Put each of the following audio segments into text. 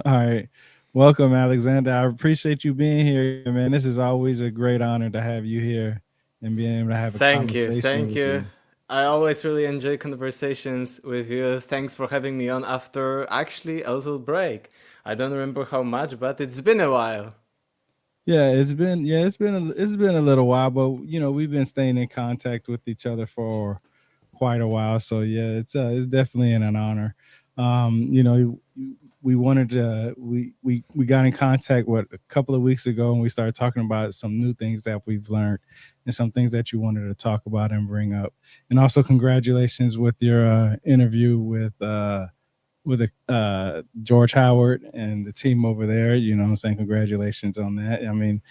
All right. Welcome, Alexander. I appreciate you being here, man. This is always a great honor to have you here and being able to have a Thank you, conversation thank with you. you. I always really enjoy conversations with you. Thanks for having me on after actually a little break. I don't remember how much, but it's been a while. It's been a little while, but we've been staying in contact with each other for quite a while. So yeah, it's definitely an honor. We wanted to we got in contact a couple of weeks ago, and we started talking about some new things that we've learned and some things that you wanted to talk about and bring up. And also congratulations with your interview with George Howard and the team over there. I'm saying congratulations on that. I mean,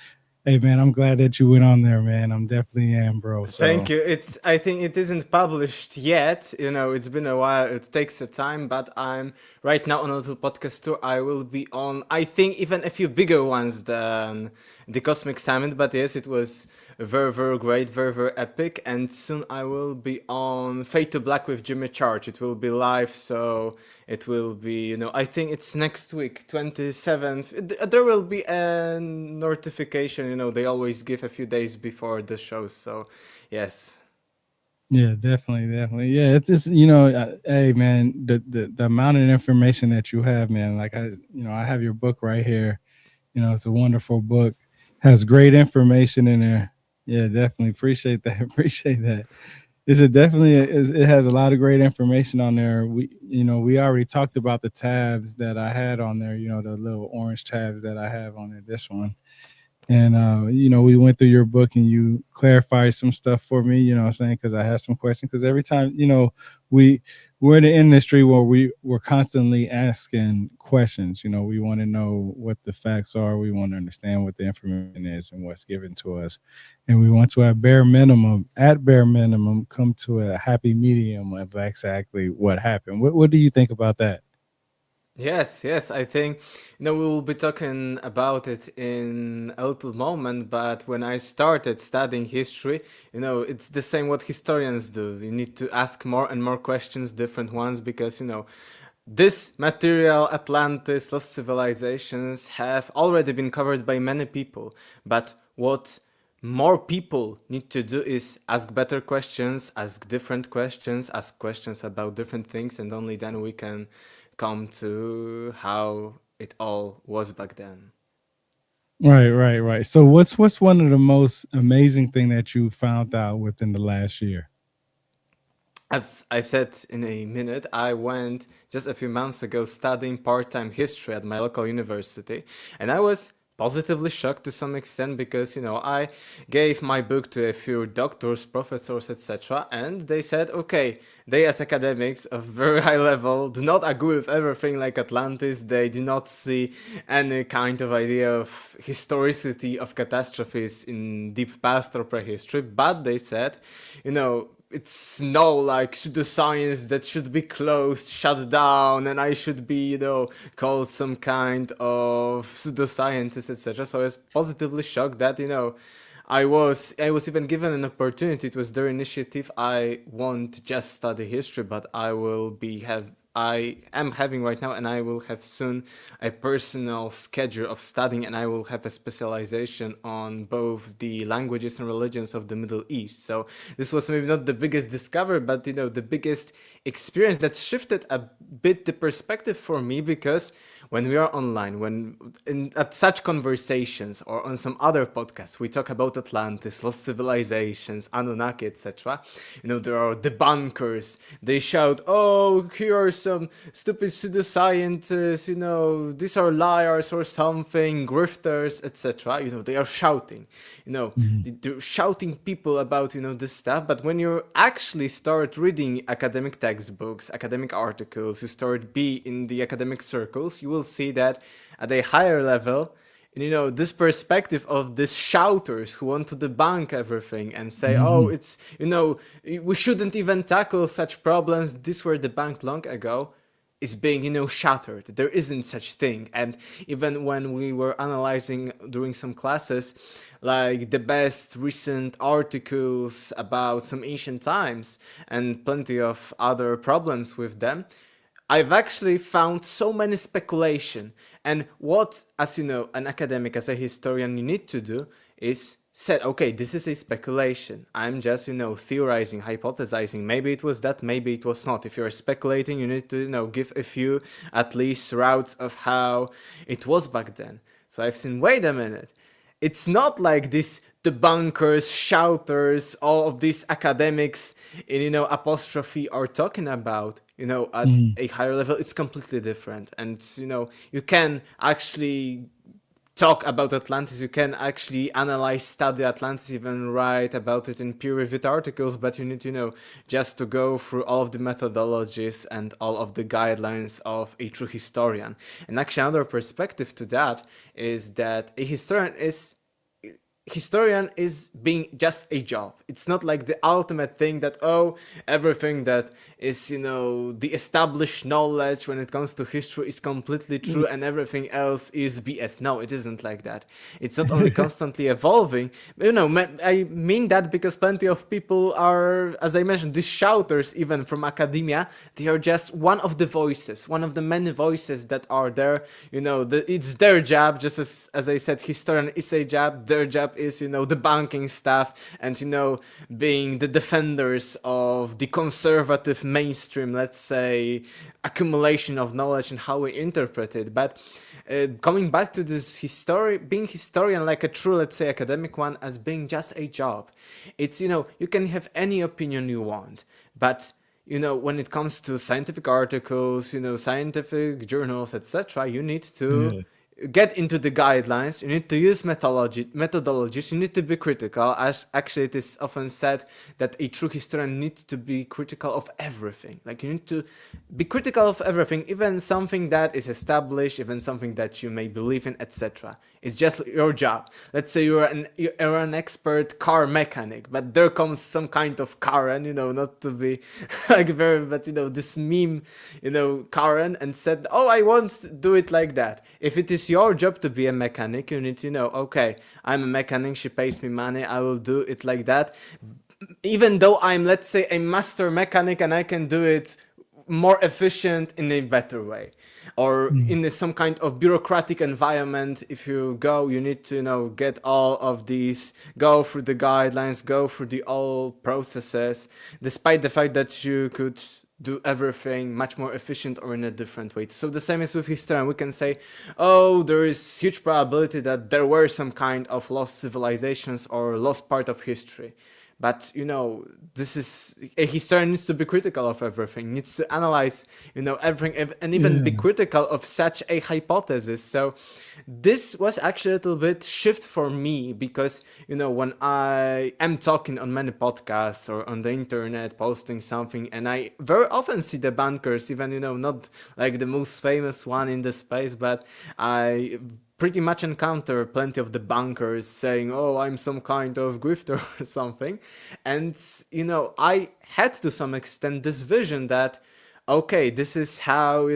hey man, I'm glad that you went on there, man. I'm definitely am, bro. Thank So you. I think it isn't published yet. It's been a while. It takes a time, but I'm right now on a little podcast tour. I will be on, I think, even a few bigger ones than the Cosmic Summit. But yes, it was very, very great, very, very epic. And soon I will be on Fade to Black with Jimmy Charge. It will be live, so it will be, I think it's next week, 27th. There will be a notification. They always give a few days before the show, so. Yes. yeah, definitely. Yeah, it's just hey man, the amount of information that you have, man. Like I have your book right here. It's a wonderful book. Has great information in there. Yeah, definitely appreciate that. Appreciate that. It has a lot of great information on there. We already talked about the tabs that I had on there. The little orange tabs that I have on there. This one. And we went through your book and you clarified some stuff for me, what I'm saying, because I had some questions. Because every time, we we're in an industry where we're constantly asking questions. We want to know what the facts are, we want to understand what the information is and what's given to us, and we want to at bare minimum come to a happy medium of exactly what happened. What do you think about that? Yes, yes. I think, we will be talking about it in a little moment, but when I started studying history, it's the same what historians do. You need to ask more and more questions, different ones, because, this material, Atlantis, lost civilizations, have already been covered by many people. But what more people need to do is ask better questions, ask different questions, ask questions about different things, and only then we can come to how it all was back then. Right. So what's one of the most amazing thing that you found out within the last year? As I said in a minute, I went just a few months ago studying part time history at my local university, and I was positively shocked to some extent because I gave my book to a few doctors, professors, etc., and they said, okay, they as academics of very high level do not agree with everything like Atlantis. They do not see any kind of idea of historicity of catastrophes in deep past or prehistory, but they said, it's no like pseudoscience that should be closed, shut down, and I should be, called some kind of pseudoscientist, etc. So I was positively shocked that, I was even given an opportunity. It was their initiative. I won't just study history, but I am having right now, and I will have soon a personal schedule of studying, and I will have a specialization on both the languages and religions of the Middle East. So this was maybe not the biggest discovery, but the biggest experience that shifted a bit the perspective for me, because when we are online, at such conversations or on some other podcasts, we talk about Atlantis, lost civilizations, Anunnaki, etc. There are debunkers. They shout, "Oh, here are some stupid pseudoscientists. These are liars or something, grifters, etc." They are shouting. They're shouting people about this stuff. But when you actually start reading academic textbooks, academic articles, you start be in the academic circles, you will see that at a higher level, this perspective of these shouters who want to debunk everything and say, oh, Hmm. it's, we shouldn't even tackle such problems, these were debunked long ago, is being, shattered. There isn't such thing. And even when we were analyzing during some classes, like the best recent articles about some ancient times and plenty of other problems with them, I've actually found so many speculation And what, as you know, an academic, as a historian, you need to do is said, okay, this is a speculation. I'm just, theorizing, hypothesizing. Maybe it was that, maybe it was not. If you're speculating, you need to, give a few at least routes of how it was back then. So I've seen, wait a minute. It's not like these debunkers, shouters, all of these academics in, apostrophe are talking about, at Mm. a higher level. It's completely different. And, you can actually talk about Atlantis, you can actually analyze, study Atlantis, even write about it in peer-reviewed articles, but you need, just to go through all of the methodologies and all of the guidelines of a true historian. And actually, another perspective to that is that a historian is being just a job. It's not like the ultimate thing that, oh, everything that is, the established knowledge when it comes to history is completely true and everything else is BS. No, it isn't like that. It's not only constantly evolving. I mean that because plenty of people are, as I mentioned, these shouters, even from academia, they are just one of the voices, one of the many voices that are there. It's their job, just as I said, historian is a job. Their job is, debunking stuff and, being the defenders of the conservative mainstream, let's say, accumulation of knowledge and how we interpret it. But coming back to this being historian, like a true, let's say, academic one, as being just a job, it's, you can have any opinion you want, but when it comes to scientific articles, scientific journals, etc., you need to Yeah. get into the guidelines. You need to use methodologies. You need to be critical. As actually, it is often said that a true historian needs to be critical of everything. Like, you need to be critical of everything, even something that is established, even something that you may believe in, etc. It's just your job. Let's say you're an expert car mechanic, but there comes some kind of Karen, not to be like very, but this meme, Karen, and said, "Oh, I won't do it like that." If it is your job to be a mechanic, you need to know, okay, I'm a mechanic, she pays me money, I will do it like that. Even though I'm, let's say, a master mechanic and I can do it more efficient in a better way, or Mm. in some kind of bureaucratic environment. If you go, you need to get all of these, go through the guidelines, go through the all processes, despite the fact that you could do everything much more efficient or in a different way. So the same is with history, and we can say, oh, there is huge probability that there were some kind of lost civilizations or lost part of history. But this is, a historian needs to be critical of everything, needs to analyze everything, and even be Yeah. critical of such a hypothesis. So this was actually a little bit shift for me, because when I am talking on many podcasts or on the internet, posting something, and I very often see the bankers, even not like the most famous one in the space, but I pretty much encounter plenty of the bunkers saying, oh, I'm some kind of grifter or something. And, I had to some extent this vision that, okay, this is how,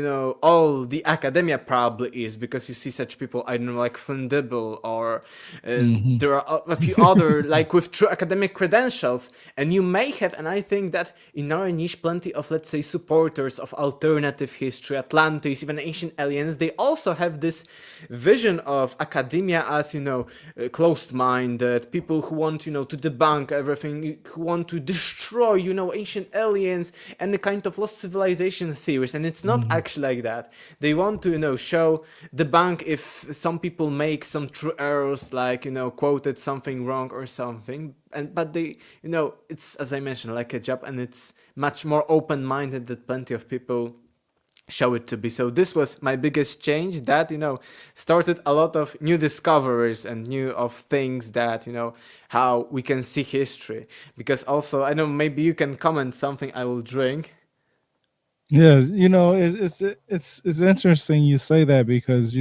all the academia probably is, because you see such people, I don't know, like Flynn Dibble, or Hmm. there are a few other, like with true academic credentials, and you may have, and I think that in our niche, plenty of, let's say, supporters of alternative history, Atlantis, even ancient aliens, they also have this vision of academia as, closed-minded, people who want, to debunk everything, who want to destroy, ancient aliens and the kind of lost civilization theories. And it's not Hmm. actually like that. They want to, show, debunk if some people make some true errors, like, quoted something wrong or something. But they, it's, as I mentioned, like a job, and it's much more open-minded than plenty of people show it to be. So this was my biggest change, that started a lot of new discoveries and new of things, that how we can see history. Because also, I know, maybe you can comment something, I will drink. Yes, it's interesting you say that because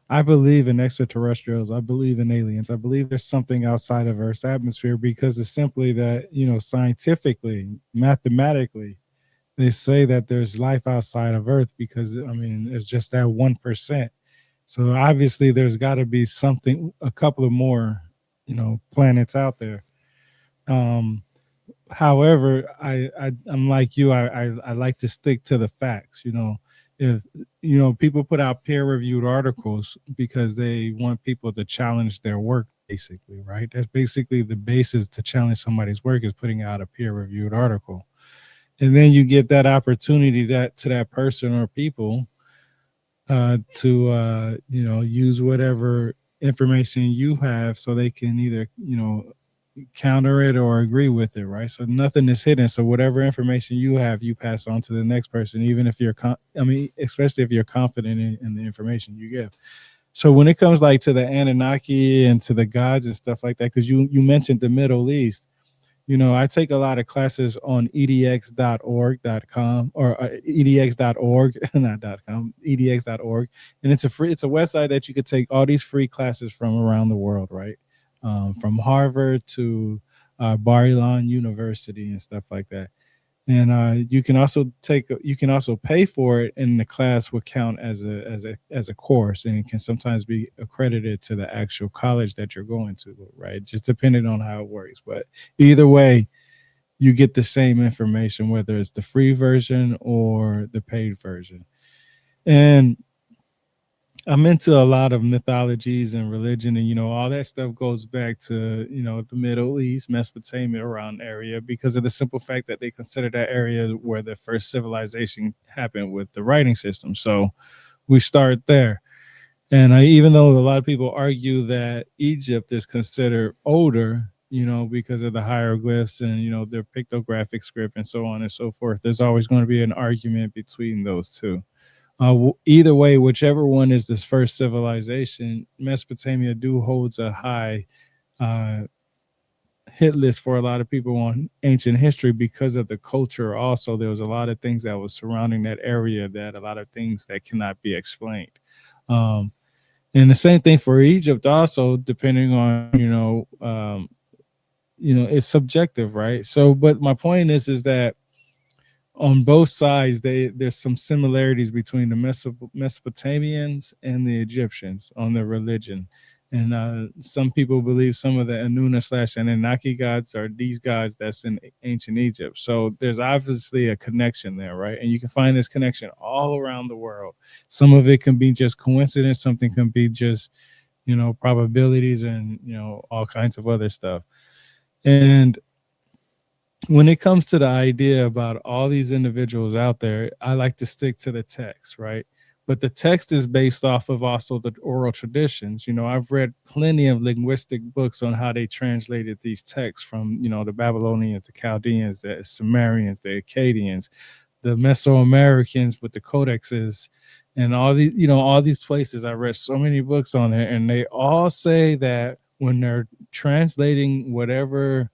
I believe in extraterrestrials. I believe in aliens. I believe there's something outside of Earth's atmosphere because it's simply that, scientifically, mathematically, they say that there's life outside of Earth because, I mean, it's just that 1%. So obviously there's got to be something, a couple of more, planets out there. Um, However, I'm like you. I like to stick to the facts. if people put out peer reviewed articles because they want people to challenge their work, basically, right? That's basically the basis to challenge somebody's work, is putting out a peer reviewed article. And then you get that opportunity that to that person or people to use whatever information you have, so they can either counter it or agree with it, right? So nothing is hidden. So whatever information you have, you pass on to the next person, even if especially if you're confident in the information you give. So when it comes like to the Anunnaki and to the gods and stuff like that, because you mentioned the Middle East, I take a lot of classes on edx.org.com, or edx.org, not .com, edx.org. And it's a website that you could take all these free classes from around the world, right? From Harvard to Bar Ilan University and stuff like that. And you can also pay for it, and the class will count as a course, and it can sometimes be accredited to the actual college that you're going to, right? Just depending on how it works. But either way, you get the same information, whether it's the free version or the paid version. And I'm into a lot of mythologies and religion, and all that stuff goes back to the Middle East, Mesopotamia, around area, because of the simple fact that they consider that area where the first civilization happened with the writing system. So we start there. And even though a lot of people argue that Egypt is considered older, because of the hieroglyphs and their pictographic script and so on and so forth, there's always going to be an argument between those two. Either way, whichever one is this first civilization, Mesopotamia do holds a high uh, hit list for a lot of people on ancient history, because of the culture. Also, there was a lot of things that was surrounding that area, that a lot of things that cannot be explained. Um, and the same thing for Egypt, also, depending on it's subjective, right? So, but my point is that on both sides, there's some similarities between the Mesopotamians and the Egyptians on their religion. And some people believe some of the Anuna slash Anunnaki gods are these gods that's in ancient Egypt. So there's obviously a connection there, right? And you can find this connection all around the world. Some of it can be just coincidence, something can be just, probabilities, and, all kinds of other stuff. And when it comes to the idea about all these individuals out there, I like to stick to the text, right? But the text is based off of also the oral traditions. I've read plenty of linguistic books on how they translated these texts from, the Babylonians, the Chaldeans, the Sumerians, the Akkadians, the Mesoamericans with the codexes, and all these places. I read so many books on it, and they all say that when they're translating whatever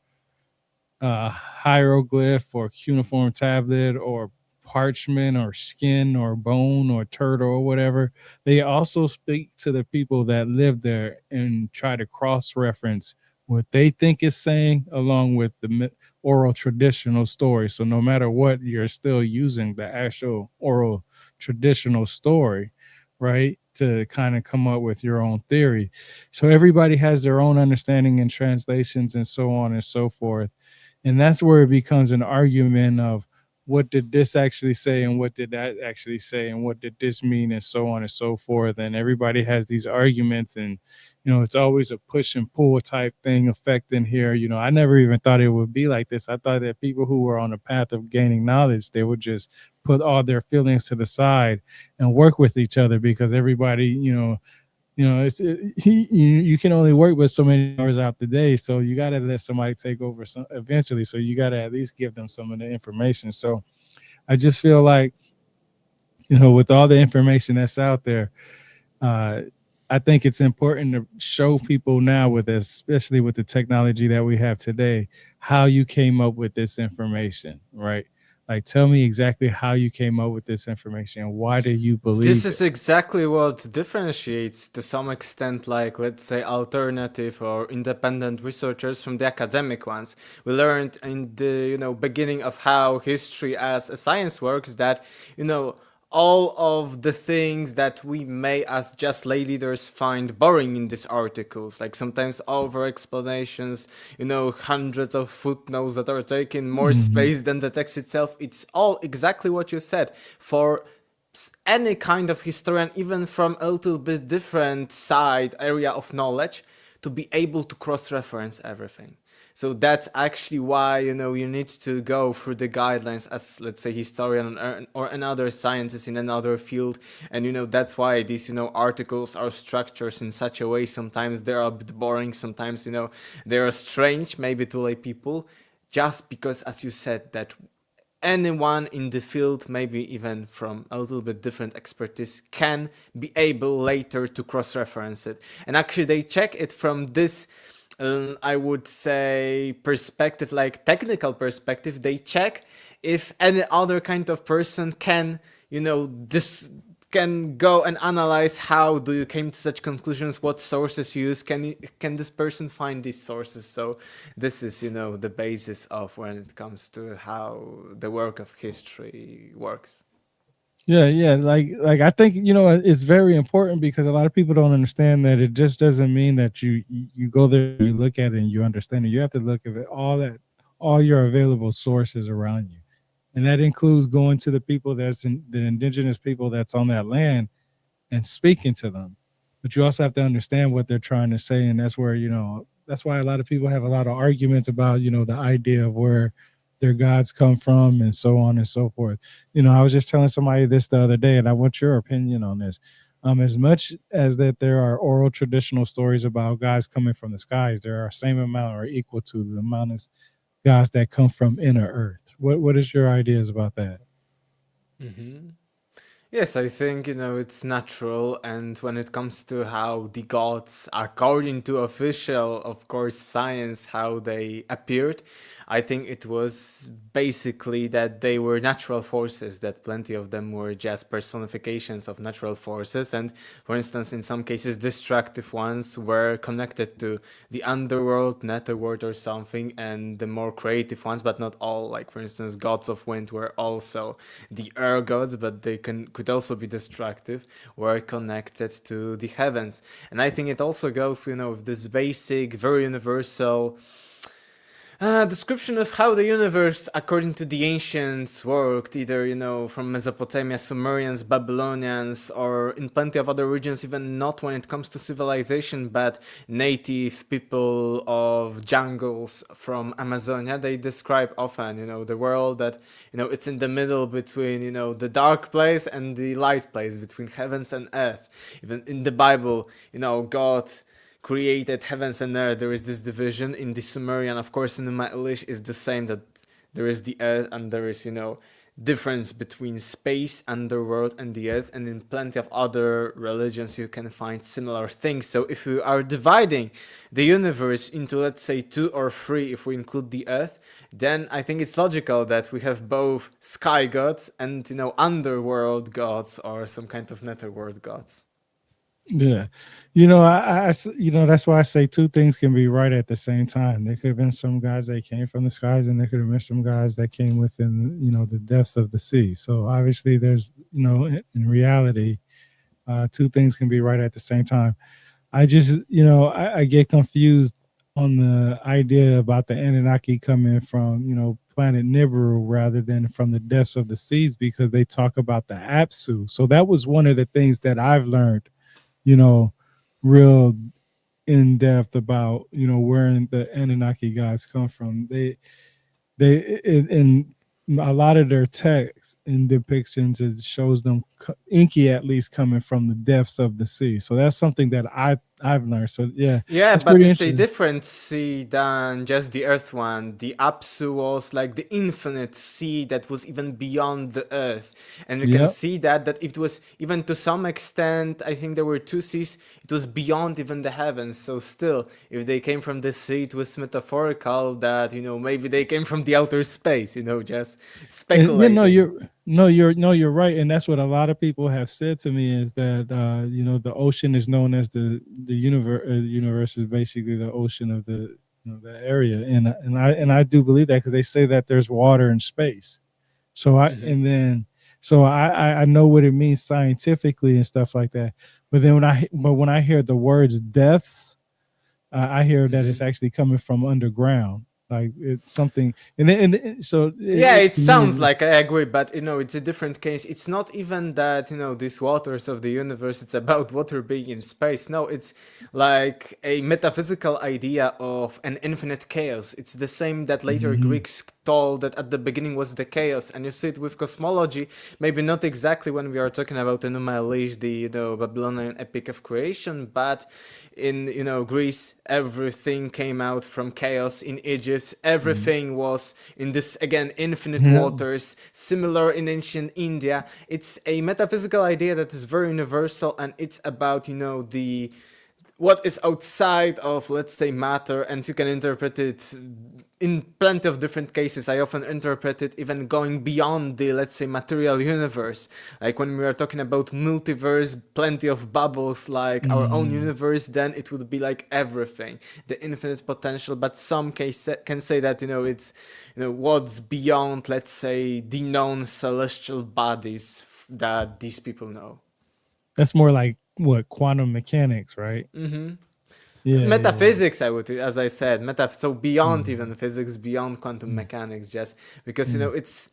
hieroglyph or cuneiform tablet or parchment or skin or bone or turtle or whatever, they also speak to the people that live there and try to cross reference what they think is saying along with the oral traditional story. So no matter what, you're still using the actual oral traditional story, right, to kind of come up with your own theory. So everybody has their own understanding and translations and so on and so forth. And that's where it becomes an argument of what did this actually say and what did that actually say and what did this mean and so on and so forth. And everybody has these arguments, and it's always a push and pull type thing affecting here. I never even thought it would be like this. I thought that people who were on the path of gaining knowledge, they would just put all their feelings to the side and work with each other, because everybody, you can only work with so many hours out the day, so you got to let somebody take over eventually. So you got to at least give them some of the information. So I just feel like, with all the information that's out there, uh, I think it's important to show people now, especially with the technology that we have today, how you came up with this information, right? Like, tell me exactly how you came up with this information and why do you This believe is this? exactly what differentiates, to some extent, like, let's say, alternative or independent researchers from the academic ones. We learned in the, beginning of how history as a science works that, all of the things that we may as just lay leaders find boring in these articles, like sometimes over explanations, hundreds of footnotes that are taking more Hmm. space than the text itself. It's all exactly what you said, for any kind of historian, even from a little bit different side area of knowledge, to be able to cross-reference everything. So that's actually why you need to go through the guidelines as, let's say, historian or another scientist in another field, and that's why these articles are structured in such a way. Sometimes they're a bit boring, sometimes they are strange maybe to lay people, just because, as you said, that anyone in the field, maybe even from a little bit different expertise, can be able later to cross-reference it. And actually, they check it from this, I would say, perspective, like technical perspective. They check if any other kind of person can, this can go and analyze how do you came to such conclusions, what sources you use, can this person find these sources. So this is the basis of when it comes to how the work of history works. Yeah, yeah. Like I think it's very important because a lot of people don't understand that it just doesn't mean that you go there, you look at it, and you understand it. You have to look at it, all your available sources around you, and that includes going to the people the indigenous people that's on that land and speaking to them. But you also have to understand what they're trying to say, and that's where that's why a lot of people have a lot of arguments about the idea of where their gods come from and so on and so forth. I was just telling somebody this the other day, and I want your opinion on this. As much as that there are oral traditional stories about gods coming from the skies, there are same amount or equal to the amount of gods that come from inner earth. What is your ideas about that? Mm-hmm. Yes, I think, it's natural. And when it comes to how the gods, according to official, of course, science, how they appeared, I think it was basically that they were natural forces, that plenty of them were just personifications of natural forces. And for instance, in some cases, destructive ones were connected to the underworld, netherworld, or something. And the more creative ones, but not all, like for instance, gods of wind were also the air gods, but they could also be destructive, were connected to the heavens. And I think it also goes, with this basic, very universal description of how the universe, according to the ancients, worked, either, from Mesopotamia, Sumerians, Babylonians, or in plenty of other regions, even not when it comes to civilization, but native people of jungles from Amazonia. They describe often, the world that, it's in the middle between, the dark place and the light place, between heavens and earth. Even in the Bible, God created heavens and earth. There is this division in the Sumerian, of course. In the Middle is the same, that there is the earth and there is difference between space, underworld, and the earth. And in plenty of other religions you can find similar things. So if we are dividing the universe into, let's say, 2 or 3, if we include the earth, then I think it's logical that we have both sky gods and underworld gods, or some kind of netherworld gods. Yeah, that's why I say two things can be right at the same time. There could have been some guys that came from the skies, and there could have been some guys that came within, the depths of the sea. So obviously, there's, in reality, two things can be right at the same time. I just, I get confused on the idea about the Anunnaki coming from, planet Nibiru rather than from the depths of the seas, because they talk about the Apsu. So that was one of the things that I've learned, you know, real in depth about where the Anunnaki guys come from. In a lot of their texts and depictions, it shows them inky at least coming from the depths of the sea. So that's something that I've learned. So yeah, Yeah, that's but pretty it's a interesting. different sea than just the Earth one. The Apsu was like the infinite sea that was even beyond the Earth. And we can Yep. see that it was, even to some extent, I think there were 2 seas, it was beyond even the heavens. So still, if they came from the sea, it was metaphorical that, maybe they came from the outer space, just And yeah, no, speculating. you're right, and that's what a lot of people have said to me is that the ocean is known as the universe. Universe is basically the ocean of the area, and I do believe that because they say that there's water in space. So I Hmm. and then so I know what it means scientifically and stuff like that. But then when I hear the words depths, I hear that it's Hmm. actually coming from underground. Like it's something, and so Yeah, it to me, sounds like I agree, but it's a different case. It's not even that these waters of the universe. It's about water being in space. No, it's like a metaphysical idea of an infinite chaos. It's the same that later mhm. Greeks told that at the beginning was the chaos, and you see it with cosmology. Maybe not exactly when we are talking about Enuma the Babylonian epic of creation, but in Greece, everything came out from chaos. In Egypt, Mhm. everything was in this again infinite Yeah. waters. Similar in ancient India, it's a metaphysical idea that is very universal, and it's about the what is outside of, let's say, matter, and you can interpret it in plenty of different cases. I often interpret it even going beyond the, let's say, material universe. Like when we are talking about multiverse, plenty of bubbles like our own Mm. universe, then it would be like everything, the infinite potential. But some can say that it's what's beyond, let's say, the known celestial bodies that these people know. That's more like what, quantum mechanics, right? Yeah, yeah. Metaphysics, I would, as I said, so beyond Mhm. even physics, beyond quantum Mm, mechanics, just because mm. it's,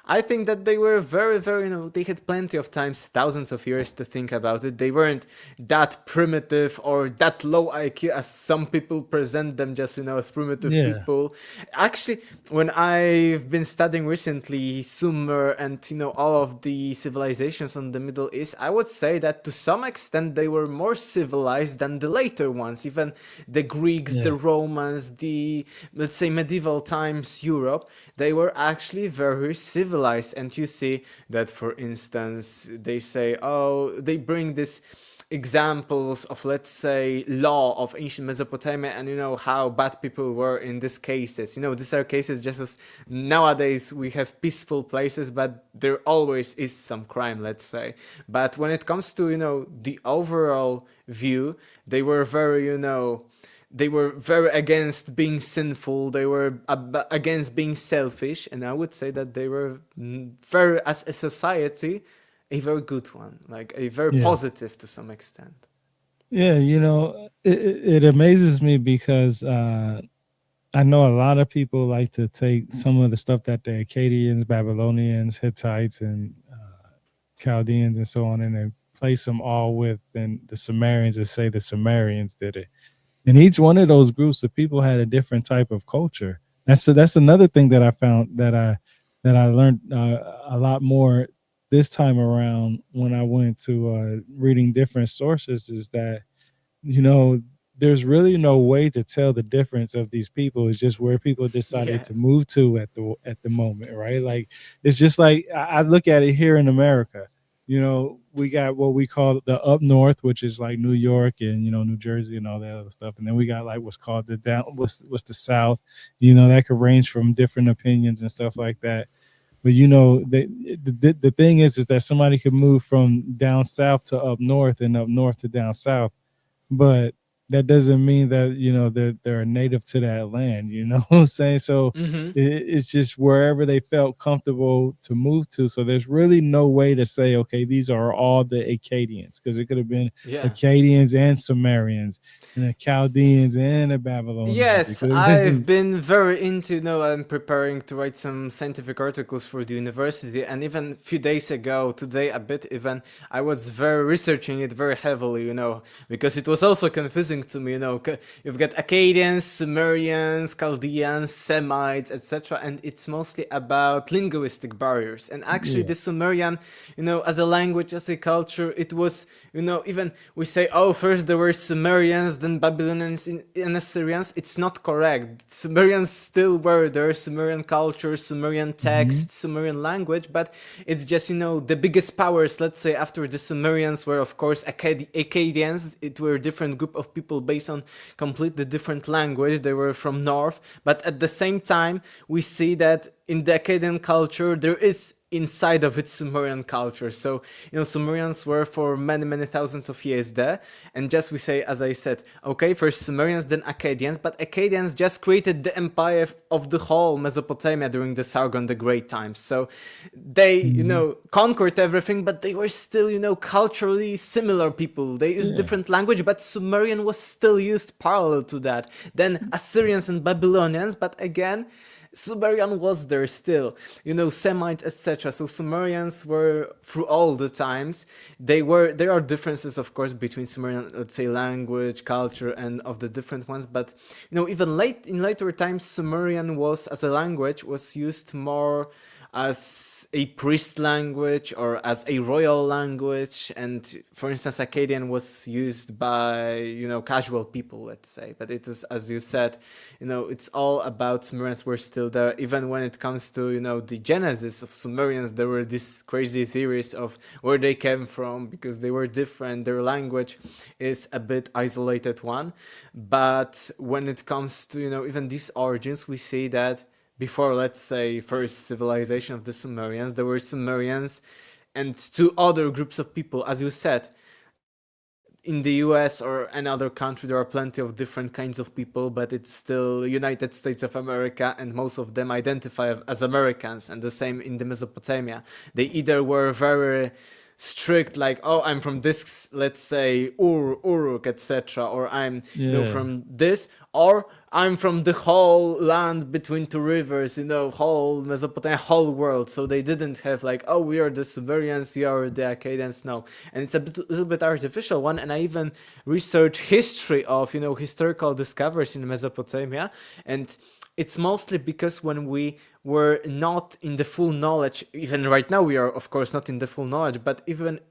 I think that they were very, very, they had plenty of times, thousands of years to think about it. They weren't that primitive or that low IQ as some people present them, just as primitive Yeah. people. Actually, when I've been studying recently Sumer and all of the civilizations on the Middle East, I would say that to some extent they were more civilized than the later ones. Even the Greeks, the Yeah. Romans, the, let's say, medieval times Europe, they were actually very civilized. And you see that, for instance, they say, oh, they bring this examples of, let's say, law of ancient Mesopotamia, and how bad people were in these cases. These are cases just as nowadays we have peaceful places, but there always is some crime, let's say. But when it comes to the overall view, they were very they were very against being sinful. They were against being selfish, and I would say that they were very, as a society, a very good one, like a very Yeah. positive to some extent. Yeah, it amazes me because I know a lot of people like to take some of the stuff that the Akkadians, Babylonians, Hittites, and Chaldeans and so on, and they place them all with and the Sumerians and say the Sumerians did it. And each one of those groups of people had a different type of culture. That's another thing that I found that I learned a lot more this time around when I went to reading different sources is that you know there's really no way to tell the difference of these people. It's just where people decided Yeah. to move to at the moment, right? Like it's just like I look at it here in America. We got what we call the up north, which is like New York and New Jersey and all that other stuff, and then we got like what's called the down, what's the South. That could range from different opinions and stuff like that. But the thing is that somebody could move from down south to up north and up north to down south, but that doesn't mean that they're a native to that land. You know what I'm saying? So Mm-hmm. it's just wherever they felt comfortable to move to. So there's really no way to say, okay, these are all the Akkadians, because it could have been Yeah. Akkadians and Sumerians and the Chaldeans and the Babylonians. It Yes, could have I've been. been very into, I'm preparing to write some scientific articles for the university, and even a few days ago, today a bit even, I was very researching it very heavily, because it was also confusing to me, you've got Akkadians, Sumerians, Chaldeans, Semites, etc., and it's mostly about linguistic barriers. And actually, Yeah. the Sumerian, as a language, as a culture, it was, even we say, oh, first there were Sumerians, then Babylonians and Assyrians. It's not correct. Sumerians still were there, Sumerian culture, Sumerian Hmm. text, Sumerian language, but it's just, the biggest powers, let's say, after the Sumerians were, of course, Akkadians. It were a different group of people based on completely different language. They were from north, but at the same time, we see that in the Akkadian culture, there is inside of its Sumerian culture. So, Sumerians were for many, many thousands of years there. And just we say, as I said, okay, first Sumerians, then Akkadians, but Akkadians just created the empire of the whole Mesopotamia during the Sargon the Great times. So they, Mhm. conquered everything, but they were still, culturally similar people. They used Yeah. different language, but Sumerian was still used parallel to that. Then Assyrians and Babylonians, but again, Sumerian was there still, Semites, etc. So Sumerians were through all the times. There are differences, of course, between Sumerian, let's say, language, culture, and of the different ones. But even in later times, Sumerian was as a language was used more as a priest language or as a royal language, and for instance Akkadian was used by casual people, let's say. But it is, as you said, it's all about Sumerians were still there. Even when it comes to the genesis of Sumerians, there were these crazy theories of where they came from, because they were different, their language is a bit isolated one. But when it comes to even these origins, we see that before, let's say, first civilization of the Sumerians, there were Sumerians and two other groups of people. As you said, in the US or any other country, there are plenty of different kinds of people, but it's still United States of America, and most of them identify as Americans. And the same in the Mesopotamia. They either were very strict, like, oh, I'm from this, let's say, Uruk, etc., or I'm Yeah. from this, or I'm from the whole land between two rivers, whole Mesopotamia, whole world. So they didn't have like, oh, we are the Sumerians, you are the Akkadians. No. And it's little bit artificial one. And I even researched history of historical discoveries in Mesopotamia, and it's mostly because when we were not in the full knowledge, even right now we are of course not in the full knowledge, but even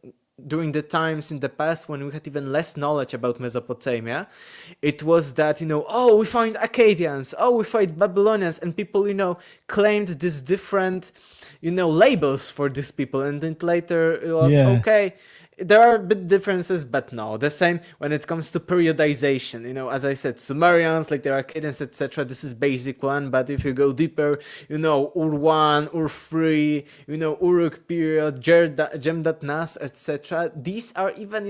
during the times in the past when we had even less knowledge about Mesopotamia, it was that, oh, we find Akkadians, oh, we find Babylonians, and people, claimed these different, labels for these people. And then later it was, Yeah. okay, there are bit differences, but no, the same when it comes to periodization. As I said, Sumerians, like the Arcadians, etc. This is basic one, but if you go deeper, Ur one, Ur three, Uruk period, Jemdat Nas, etc. These are even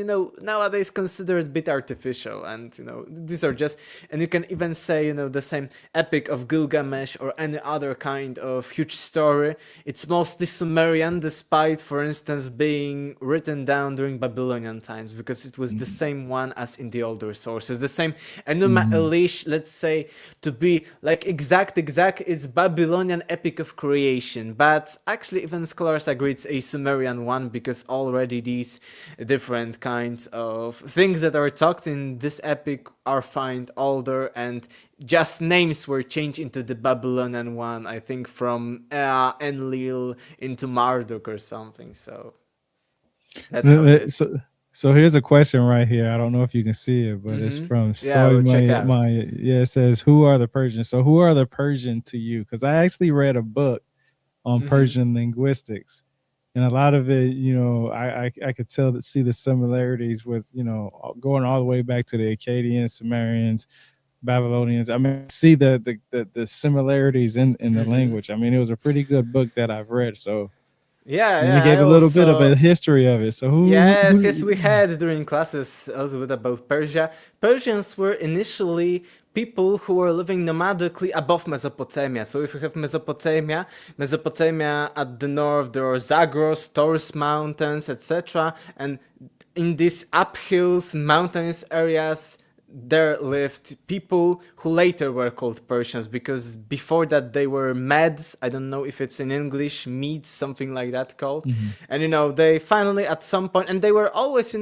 nowadays considered a bit artificial, and these are just, and you can even say the same Epic of Gilgamesh or any other kind of huge story. It's mostly Sumerian, despite, for instance, being written down during Babylonian times, because it was the same one as in the older sources. The same Enuma Mhm. Elish, let's say, to be like exact, it's Babylonian epic of creation. But actually, even scholars agree it's a Sumerian one, because already these different kinds of things that are talked in this epic are found older, and just names were changed into the Babylonian one, I think from Enlil into Marduk or something. So that's how it is. So, so here's a question right here. I don't know if you can see it, but it's Mm-hmm. from Yeah, Soy we'll check out. Maya. Yeah, it says, "Who are the Persians?" So, who are the Persian to you? Because I actually read a book on Mm-hmm. Persian linguistics, and a lot of it, I could see the similarities with going all the way back to the Akkadians, Sumerians, Babylonians. I mean, see the similarities in the Mm-hmm. language. I mean, it was a pretty good book that I've read. So, Yeah, and it yeah. I gave a little bit of a also history of it. So, yes, yes. We had during classes a little bit about Persia. Persians were initially people who were living nomadically above Mesopotamia. So if you have Mesopotamia at the north, there are Zagros, Taurus Mountains, etc. And in these uphills, mountainous areas, there lived people who later were called Persians, because before that they were Medes. I don't know if it's in English, Medes, something like that called. Mhm. And they finally at some point, and they were always,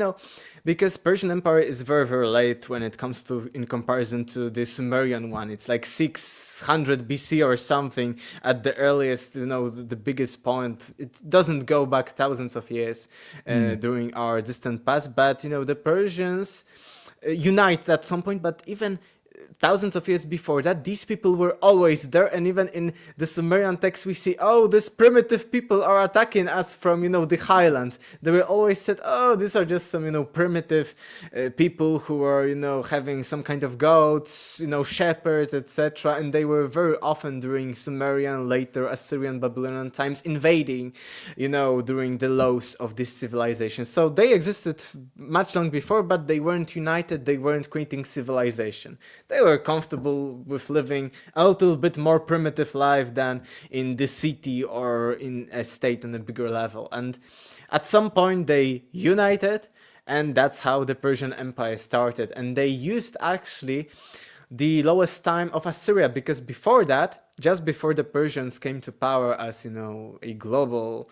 because Persian Empire is very, very late when it comes to, in comparison to the Sumerian one. It's like 600 BC or something at the earliest, the biggest point. It doesn't go back thousands of years Yeah. during our distant past, but, the Persians unite at some point. But even thousands of years before that, these people were always there. And even in the Sumerian text, we see, oh, these primitive people are attacking us from, the highlands. They were always said, oh, these are just some, primitive people who are, having some kind of goats, shepherds, etc. And they were very often during Sumerian, later Assyrian, Babylonian times invading, during the lows of this civilization. So they existed much long before, but they weren't united, they weren't creating civilization. They were comfortable with living a little bit more primitive life than in the city or in a state on a bigger level. And at some point they united, and that's how the Persian Empire started. And they used actually the lowest time of Assyria, because before that, just before the Persians came to power as, a global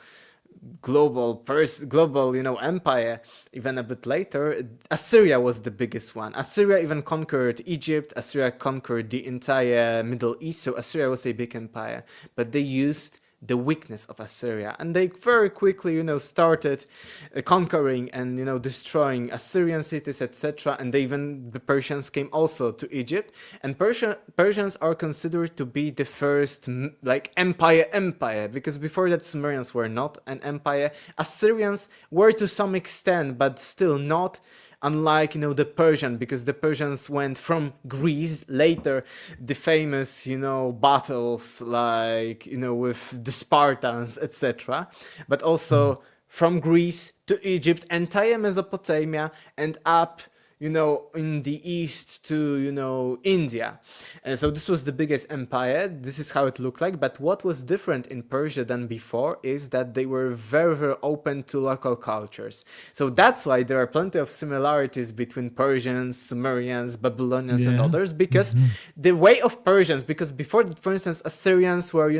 empire, even a bit later, Assyria was the biggest one. Assyria even conquered Egypt. Assyria conquered the entire Middle East. So Assyria was a big empire, but they used the weakness of Assyria, and they very quickly started conquering and destroying Assyrian cities, etc. And the Persians came also to Egypt, and Persians are considered to be the first like empire, because before that Sumerians were not an empire. Assyrians were to some extent, but still not, unlike the Persian, because the Persians went from Greece later, the famous battles like with the Spartans, etc., but also from Greece to Egypt, entire Mesopotamia, and up in the east to India. And so this was the biggest empire. This is how it looked like. But what was different in Persia than before is that they were very, very open to local cultures. So that's why there are plenty of similarities between Persians, Sumerians, Babylonians, and Yeah. others, because the way of Persians, because before, for instance, Assyrians were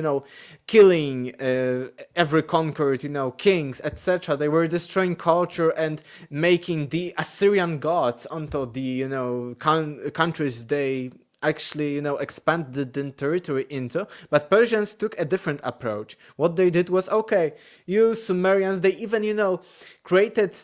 killing every conquered kings, etc. They were destroying culture and making the Assyrian gods onto the countries they actually expanded the territory into. But Persians took a different approach. What they did was, okay, you Sumerians, they even created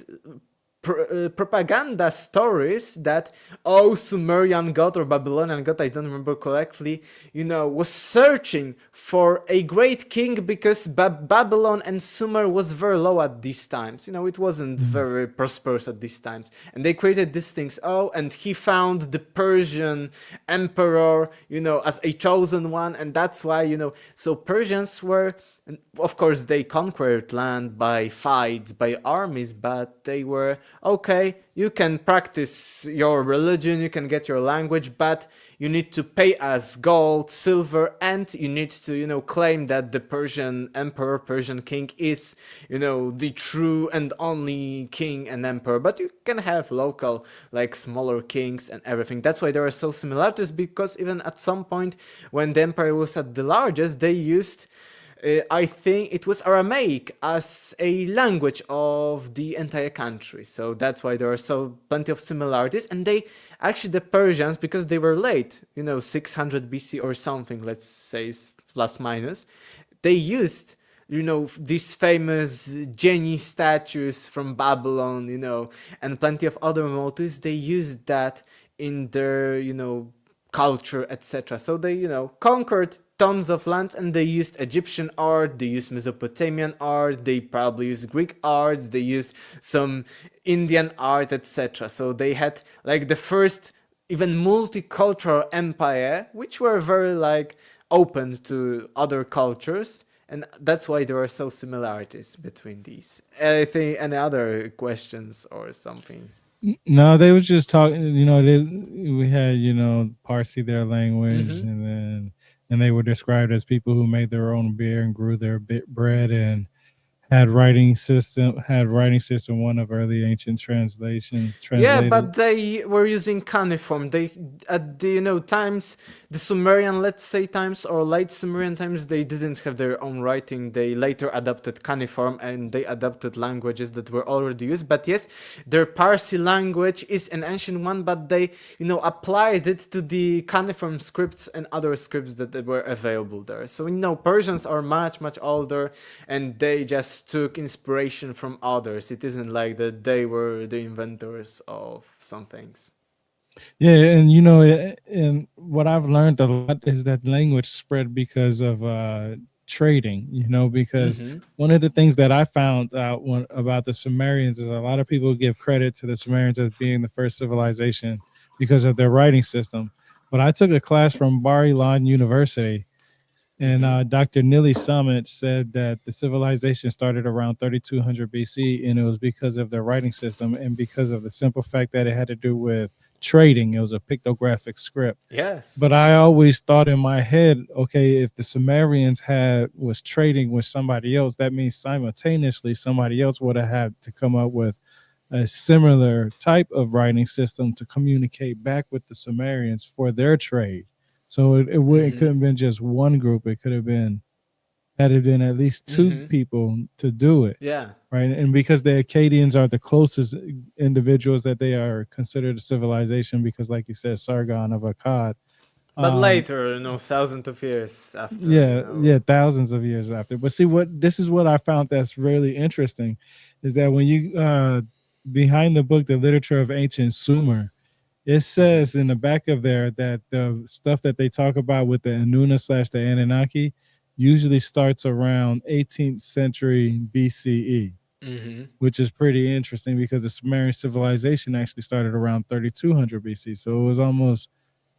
propaganda stories that, oh, Sumerian god or Babylonian god, I don't remember correctly, was searching for a great king, because Babylon and Sumer was very low at these times. It wasn't very prosperous at these times. And they created these things. Oh, and he found the Persian emperor, as a chosen one. And that's why, so Persians were, and of course, they conquered land by fights, by armies, but they were, okay, you can practice your religion, you can get your language, but you need to pay us gold, silver, and you need to, claim that the Persian emperor, Persian king is, the true and only king and emperor. But you can have local, like smaller kings and everything. That's why there are so similarities, because even at some point when the empire was at the largest, they used, I think it was Aramaic as a language of the entire country. So that's why there are so plenty of similarities. And they actually, the Persians, because they were late, 600 BC or something, let's say plus minus, they used these famous genie statues from Babylon, and plenty of other motifs. They used that in their culture, etc. So they conquered tons of lands, and they used Egyptian art, they used Mesopotamian art, they probably used Greek art, they used some Indian art, etc. So they had like the first even multicultural empire, which were very like open to other cultures. And that's why there are so similarities between these. I think any other questions or something? No, they was just talking. We had Parsi, their language, Mm-hmm. and they were described as people who made their own beer and grew their bread, and had writing system, one of early ancient translations Yeah, translated. but they were using cuneiform. They at the times, the Sumerian, let's say, times, or late Sumerian times, they didn't have their own writing. They later adopted cuneiform, and they adopted languages that were already used. But yes, their Parsi language is an ancient one, but they applied it to the cuneiform scripts and other scripts that were available there. So Persians are much, much older, and they just took inspiration from others. It isn't like that they were the inventors of some things. Yeah, and and what I've learned a lot is that language spread because of trading. Because Mm-hmm. one of the things that I found out about the Sumerians is a lot of people give credit to the Sumerians as being the first civilization because of their writing system. But I took a class from Bar Ilan University, and Mm-hmm. Dr. Nili Summit said that the civilization started around 3200 BC, and it was because of their writing system and because of the simple fact that it had to do with trading. It was a pictographic script. Yes. But I always thought in my head, okay, if the Sumerians had was trading with somebody else, that means simultaneously somebody else would have had to come up with a similar type of writing system to communicate back with the Sumerians for their trade. So it Mm-hmm. couldn't have been just one group. It could have been had it been at least two Mm-hmm. people to do it, Yeah. right? And because the Akkadians are the closest individuals that they are considered a civilization, because like you said, Sargon of Akkad, But um, later, thousands of years after, yeah, thousands of years after. But see, what this is what I found that's really interesting, is that when you behind the book, the literature of ancient Sumer, it Mm-hmm. says in the back of there that the stuff that they talk about with the Anuna slash the Anunnaki usually starts around 18th century BCE, Mm-hmm. which is pretty interesting because the Sumerian civilization actually started around 3200 BC. So it was almost,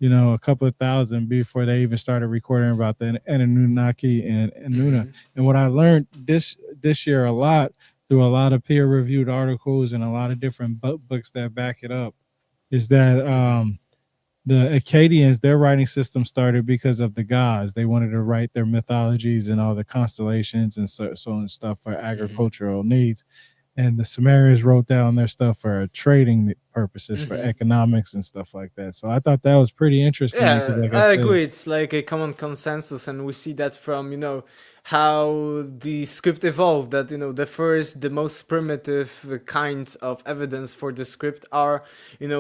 a couple of thousand before they even started recording about the Anunnaki and Anuna. Mm-hmm. And what I learned this year a lot through a lot of peer reviewed articles and a lot of different books that back it up is that Mm-hmm. the Akkadians, their writing system started because of the gods. They wanted to write their mythologies and all the constellations and so and stuff for Mm-hmm. agricultural needs. And the Sumerians wrote down their stuff for trading purposes, for Mm-hmm. economics and stuff like that. So I thought that was pretty interesting because, Yeah, like I I said, agree. It's like a common consensus, and we see that from how the script evolved. That the first, the most primitive kinds of evidence for the script are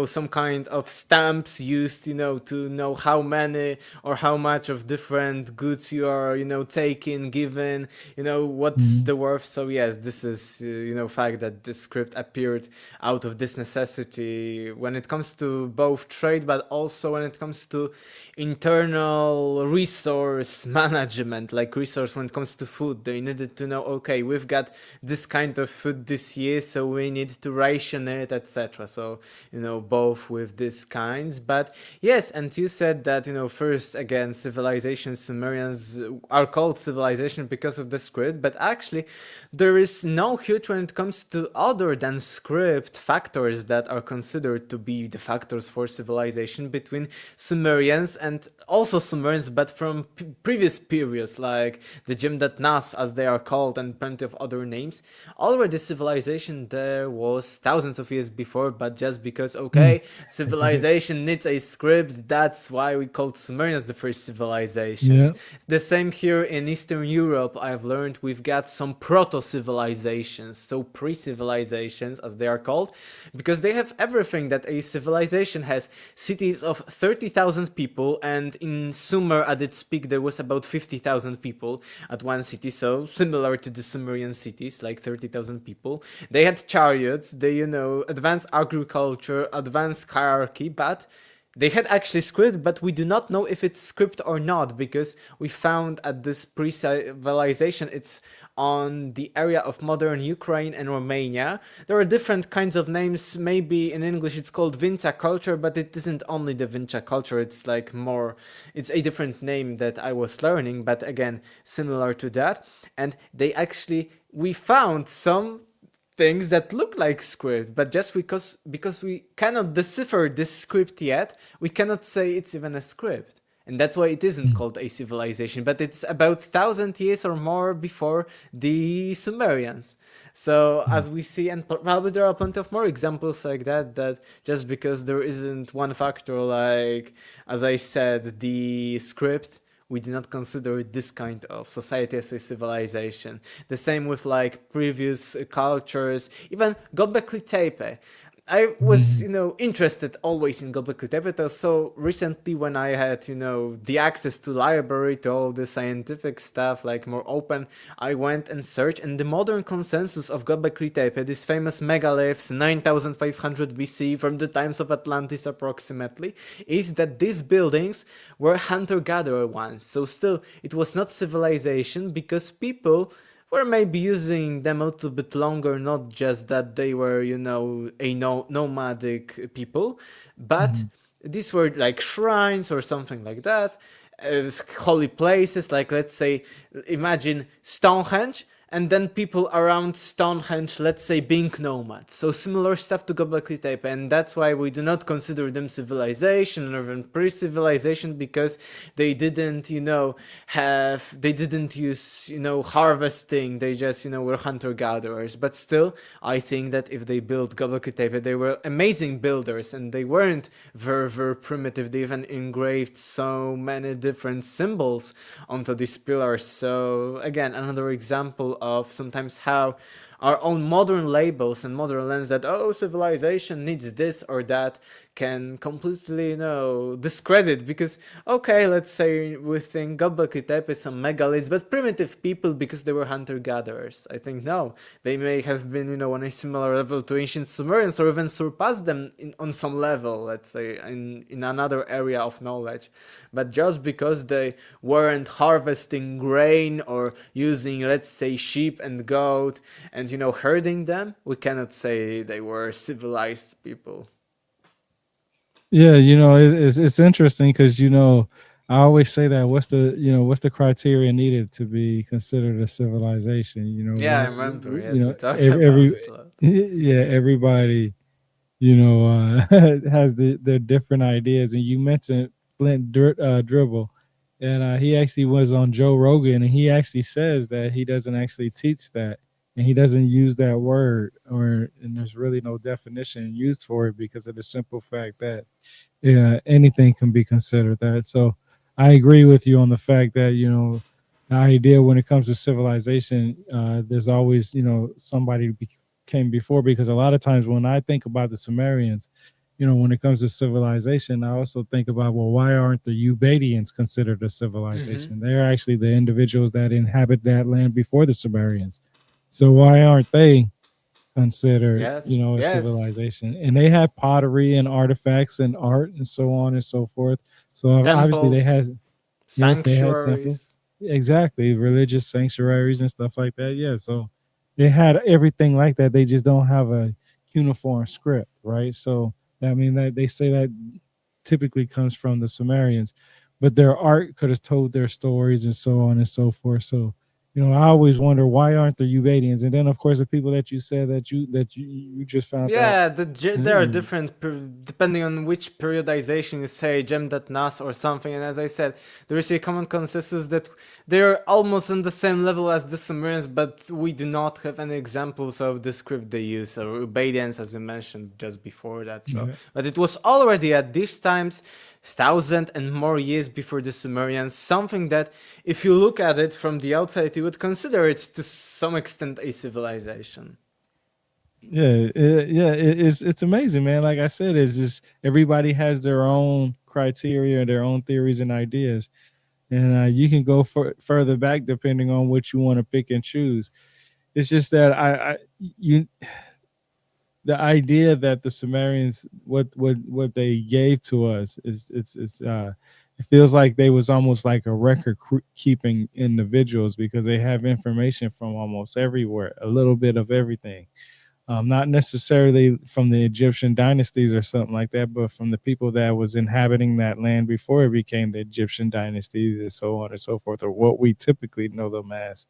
some kind of stamps used to know how many or how much of different goods you are taking, given, what's mhm, the worth. So yes, this is fact that the script appeared out of this necessity when it comes to both trade, but also when it comes to internal resource management, like resource when it comes to food. They needed to know, okay, we've got this kind of food this year, so we need to ration it, etc. So both with these kinds. But yes, and you said that first, again, civilizations, Sumerians are called civilization because of the script, but actually there is no huge when it comes to other than script factors that are considered to be the factors for civilization between Sumerians and also Sumerians, but from previous periods like the Jimdat Nas, as they are called, and plenty of other names. Already civilization there was thousands of years before, but just because, mm, okay, civilization needs a script, that's why we called Sumerians the first civilization. yeah, The same here in Eastern Europe, I've learned we've got some proto-civilizations, so pre-civilizations as they are called, because they have everything that a civilization has. Cities of 30,000 people, and in Sumer at its peak there was about 50,000 people at one city, so similar to the Sumerian cities, like 30,000 people. They had chariots, they, advanced agriculture, advanced hierarchy, but they had actually script, but we do not know if it's script or not, because we found at this pre-civilization it's on the area of modern Ukraine and Romania. There are different kinds of names. Maybe in English it's called Vinca culture, but it isn't only the Vinca culture. It's like more, it's a different name that I was learning, but again, similar to that. And they actually, we found some things that look like script, but just because we cannot decipher this script yet, we cannot say it's even a script. And that's why it isn't mm, called a civilization, but it's about 1,000 years or more before the Sumerians. So mm. as we see, and probably there are plenty of more examples like that, that just because there isn't one factor, like as I said, the script, we do not consider this kind of society as a civilization. The same with like previous cultures, even Göbekli Tepe. I was, Mhm. interested always in Göbekli Tepe. So recently, when I had, the access to library, to all the scientific stuff, like more open, I went and searched. And the modern consensus of Göbekli Tepe, these famous megaliths, 9,500 BC, from the times of Atlantis approximately, is that these buildings were hunter-gatherer ones. So still, it was not civilization because people were maybe using them a little bit longer, not just that they were, a nomadic people, but Mhm. these were like shrines or something like that, holy places, like let's say, imagine Stonehenge, and then people around Stonehenge, let's say, being nomads. So similar stuff to Göbekli Tepe, and that's why we do not consider them civilization or even pre-civilization, because they didn't, they didn't use, harvesting. They just, were hunter-gatherers. But still, I think that if they built Göbekli Tepe, they were amazing builders, and they weren't very, very primitive. They even engraved so many different symbols onto these pillars. So again, another example of sometimes how our own modern labels and modern lens that, oh, civilization needs this or that, can completely, discredit, because okay, let's say we think Göbekli Tepe, some megaliths, but primitive people because they were hunter gatherers. I think no, they may have been, on a similar level to ancient Sumerians, or even surpass them on some level, let's say, in another area of knowledge. But just because they weren't harvesting grain or using, let's say, sheep and goat and, herding them, we cannot say they were civilized people. Yeah, it's interesting because I always say that what's the criteria needed to be considered a civilization? Yeah, I remember. Yes, we talked about Every it a lot. yeah, everybody has their different ideas. And you mentioned Dribble, and he actually was on Joe Rogan, and he actually says that he doesn't actually teach that, and he doesn't use that word, and there's really no definition used for it because of the simple fact that yeah, anything can be considered that. So I agree with you on the fact that the idea when it comes to civilization, there's always somebody came before, because a lot of times when I think about the Sumerians, when it comes to civilization, I also think about, well, why aren't the Ubadians considered a Mm-hmm. civilization? They're actually the individuals that inhabit that land before the Sumerians. So why aren't they considered, Yes, a yes. civilization? And they had pottery and artifacts and art and so on and so forth. So obviously they Temples, had, yep, they had temples, sanctuaries. exactly, religious sanctuaries and stuff like that. Yeah, so they had everything like that. They just don't have a uniform script, right? So I mean that they say that typically comes from the Sumerians, but their art could have told their stories and so on and so forth. So, I always wonder why aren't there Ubadians? And then, of course, the people that you said that you just found out. Yeah, there are different depending on which periodization you say, Jemdat Nas or something. And as I said, there is a common consensus that they're almost on the same level as the Sumerians, but we do not have any examples of the script they use, or Ubadians, as you mentioned just before that. So, Yeah. but it was already at these times, thousand and more years before the Sumerians, something that, if you look at it from the outside, you would consider it to some extent a civilization. It's amazing, man. Like I said, it's just everybody has their own criteria, their own theories and ideas, and you can go further back depending on what you want to pick and choose. It's just that you the idea that the Sumerians what they gave to us is it feels like they was almost like a record keeping individuals, because they have information from almost everywhere, a little bit of everything. Not necessarily from the Egyptian dynasties or something like that, but from the people that was inhabiting that land before it became the Egyptian dynasties and so on and so forth, or what we typically know them as.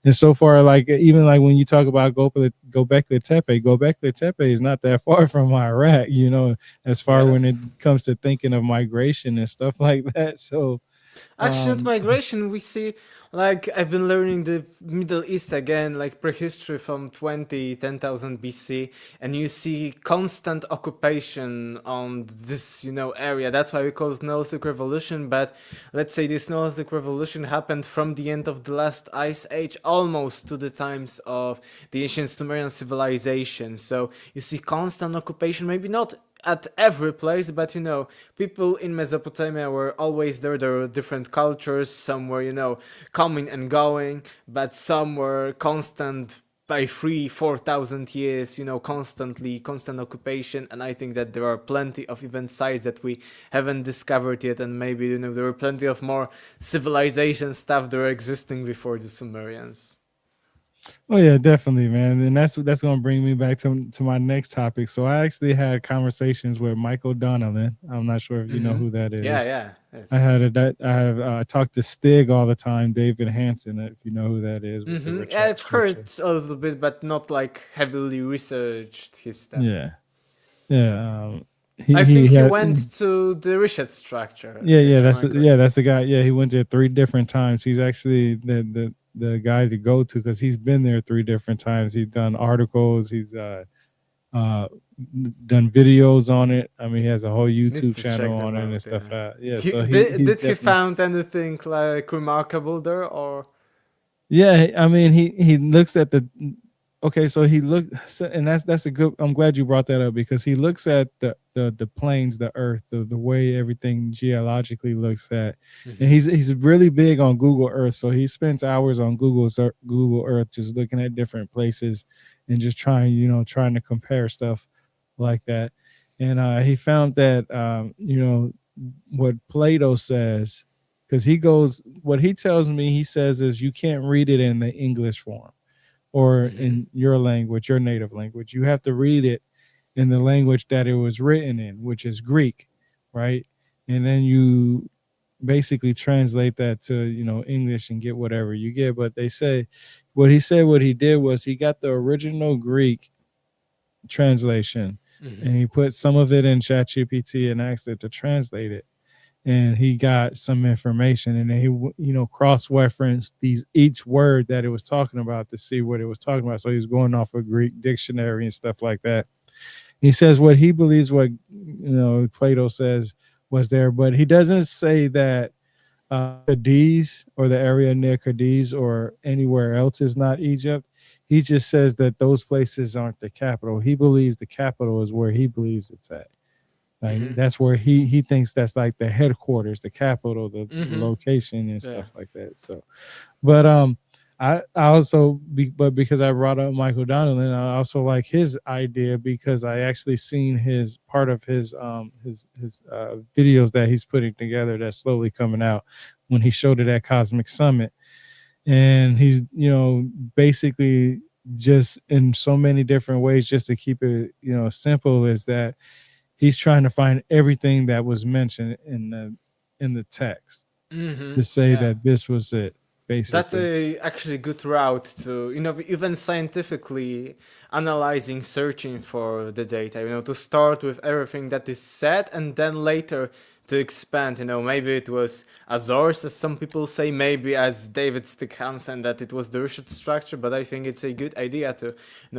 And so far, like even like when you talk about Gobekli Tepe is not that far from Iraq, as far when it Yes. comes to thinking of migration and stuff like that. So Actually, not migration. We see, like, I've been learning the Middle East again, like prehistory from 10,000 BC, and you see constant occupation on this, area. That's why we call it Neolithic Revolution. But let's say this Neolithic Revolution happened from the end of the last ice age almost to the times of the ancient Sumerian civilization. So you see constant occupation, maybe not at every place, but people in Mesopotamia were always there. There were different cultures, some were, coming and going, but some were constant by 3,000 to 4,000 years, constant occupation. And I think that there are plenty of even sites that we haven't discovered yet, and maybe there were plenty of more civilization stuff that were existing before the Sumerians. Oh yeah, definitely, man. And that's gonna bring me back to my next topic. So I actually had conversations with Michael Donovan. I'm not sure if you know Mm-hmm. who that Yeah, is. yeah, I yes. had a that I have talked to Stig all the time, David Hansen, if you know who that is with the Mm-hmm. Yeah, I've heard researcher. a little bit, but not like heavily researched his stuff. Yeah, yeah. I He think he had went to the research structure. yeah, Am I correct? that's the guy. Yeah, he went there 3 different times. He's actually the guy to go to because he's been there 3 different times. He's done articles. He's uh done videos on it. I mean, he has a whole Need YouTube to check channel them on it and out. stuff Yeah. like that. Yeah, He so he's did he definitely found anything like remarkable there or? yeah. I mean, he looks at the okay. So he looked, and that's a good. I'm glad you brought that up because he looks at the planes, the Earth, the way everything geologically looks at, and Mm-hmm. he's really big on Google Earth. So he spends hours on Google Earth just looking at different places and just trying to compare stuff like that. And he found that what Plato says, because he goes, what he tells me, he says is you can't read it in the English form or Mm-hmm. in your language, your native language. You have to read it in the language that it was written in, which is Greek, right? And then you basically translate that to English and get whatever you get. But they say what he did was he got the original Greek translation Mm-hmm. and he put some of it in ChatGPT and asked it to translate it, and he got some information, and then he cross-referenced these each word that it was talking about to see what it was talking about. So he was going off a Greek dictionary and stuff like that. He says what he believes, what Plato says was there, but he doesn't say that Cadiz or the area near Cadiz or anywhere else is not Egypt. He just says that those places aren't the capital. He believes the capital is where he believes it's at. Like Mm-hmm. that's where he thinks that's like the headquarters, the capital, the Mm-hmm. location and Yeah. stuff like that. So, but I also but because I brought up Michael Donnellan, I also like his idea because I actually seen his part of his videos that he's putting together that's slowly coming out when he showed it at Cosmic Summit, and he's basically just in so many different ways just to keep it simple is that he's trying to find everything that was mentioned in the text Mm-hmm. to say Yeah. that this was it, That's basically. a actually good route to, even scientifically analyzing, searching for the data, to start with everything that is said and then later to expand, maybe it was Azores, as some people say, maybe as David Stick Hansen, that it was the research structure, but I think it's a good idea to,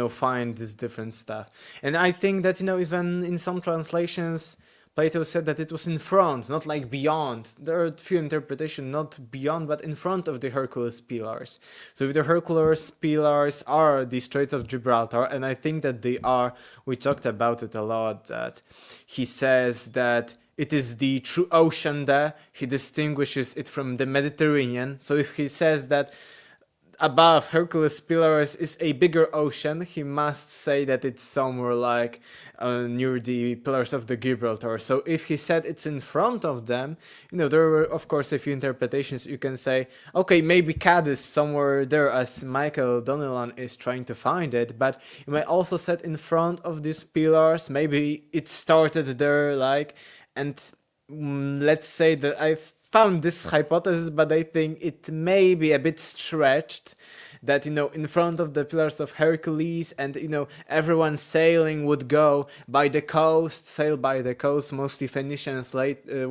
find this different stuff. And I think that, even in some translations, Plato said that it was in front, not like beyond. There are a few interpretations, not beyond, but in front of the Hercules pillars. So if the Hercules pillars are the Straits of Gibraltar, and I think that they are, we talked about it a lot, that he says that it is the true ocean there. He distinguishes it from the Mediterranean. So if he says that above Hercules pillars is a bigger ocean, he must say that it's somewhere like near the pillars of the Gibraltar. So if he said it's in front of them, there were of course a few interpretations. You can say, okay, maybe Cadiz somewhere there, as Michael Donnellan is trying to find it, but you may also set in front of these pillars. Maybe it started there, like, and let's say that I found this hypothesis, but I think it may be a bit stretched. That in front of the pillars of Hercules, and everyone sailing would go by the coast, sail by the coast. Mostly Phoenicians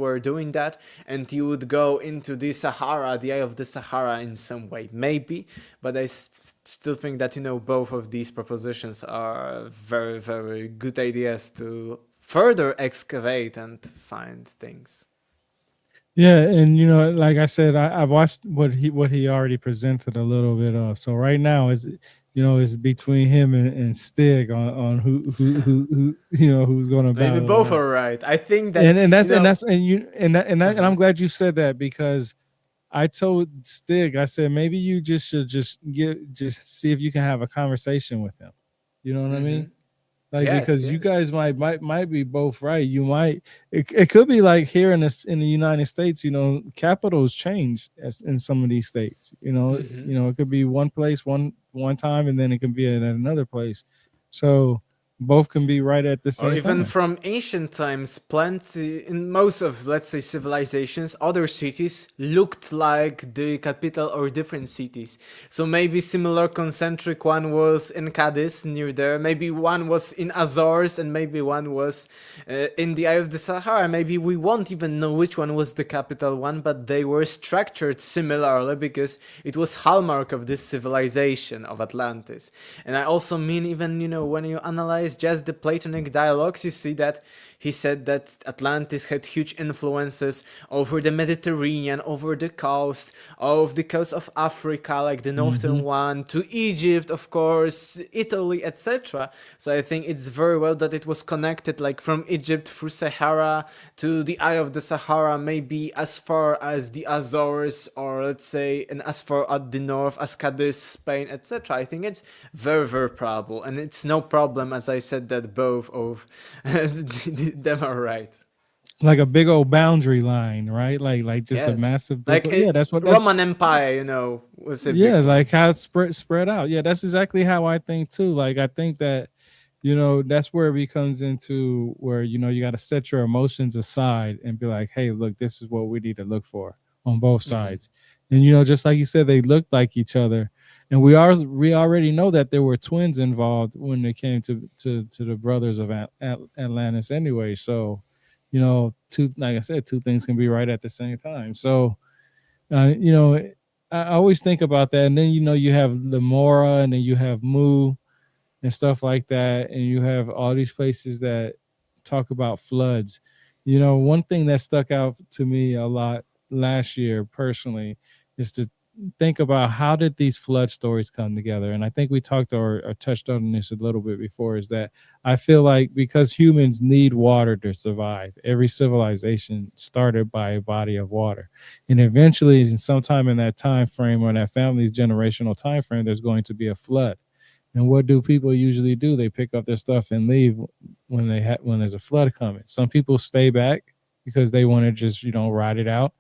were doing that, and you would go into the Sahara, the eye of the Sahara, in some way, maybe. But I still think that both of these propositions are very, very good ideas to further excavate and find things. Yeah, and like I said, I watched what he already presented a little bit of. So right now is between him and Stig on who who's going to Maybe battle it both out. are right. I think that And I'm glad you said that, because I told Stig, I said maybe you just should just see if you can have a conversation with him. You know what I hmm mean? Like, yes, because you yes. guys might be both right. You might it could be like here in the United States, capitals change as in some of these states. hmm It could be one place one time, and then it can be at another place. So both can be right at the Or same even time. from ancient times, plenty in most of, let's say, civilizations, other cities looked like the capital or different cities. So maybe similar concentric one was in Cadiz near there, maybe one was in Azores, and maybe one was in the eye of the Sahara. Maybe we won't even know which one was the capital one, but they were structured similarly because it was hallmark of this civilization of Atlantis. And I also mean, even when you analyze just the Platonic dialogues, you see that he said that Atlantis had huge influences over the Mediterranean, over the coast, of the coast of Africa, like the northern Hmm. one, to Egypt, of course, Italy, etc. So I think it's very well that it was connected, like from Egypt through Sahara to the Eye of the Sahara, maybe as far as the Azores, or let's say, and as far at the north as Cadiz, Spain, etc. I think it's very, very probable, and it's no problem, as I said, that both of them are right. Like a big old boundary line, right? Like just a Yes, massive big. like Yeah, that's what that's Roman Empire, was a yeah, big one. like how it's spread out. Yeah, that's exactly how I think too. Like I think that that's where it becomes into where you got to set your emotions aside and be like, hey, look, this is what we need to look for on both hmm sides. And just like you said, they looked like each other, and we already know that there were twins involved when it came to the brothers of Atlantis anyway. So two, like I said, two things can be right at the same time. So uh, you know, I always think about that. And then you have Lemora, and then you have Mu and stuff like that, and you have all these places that talk about floods. One thing that stuck out to me a lot last year personally is to think about how did these flood stories come together. And I think we talked or touched on this a little bit before, is that I feel like because humans need water to survive, every civilization started by a body of water, and eventually sometime in that time frame, or that family's generational time frame, there's going to be a flood. And what do people usually do? They pick up their stuff and leave when there's a flood coming. Some people stay back because they want to just ride it out,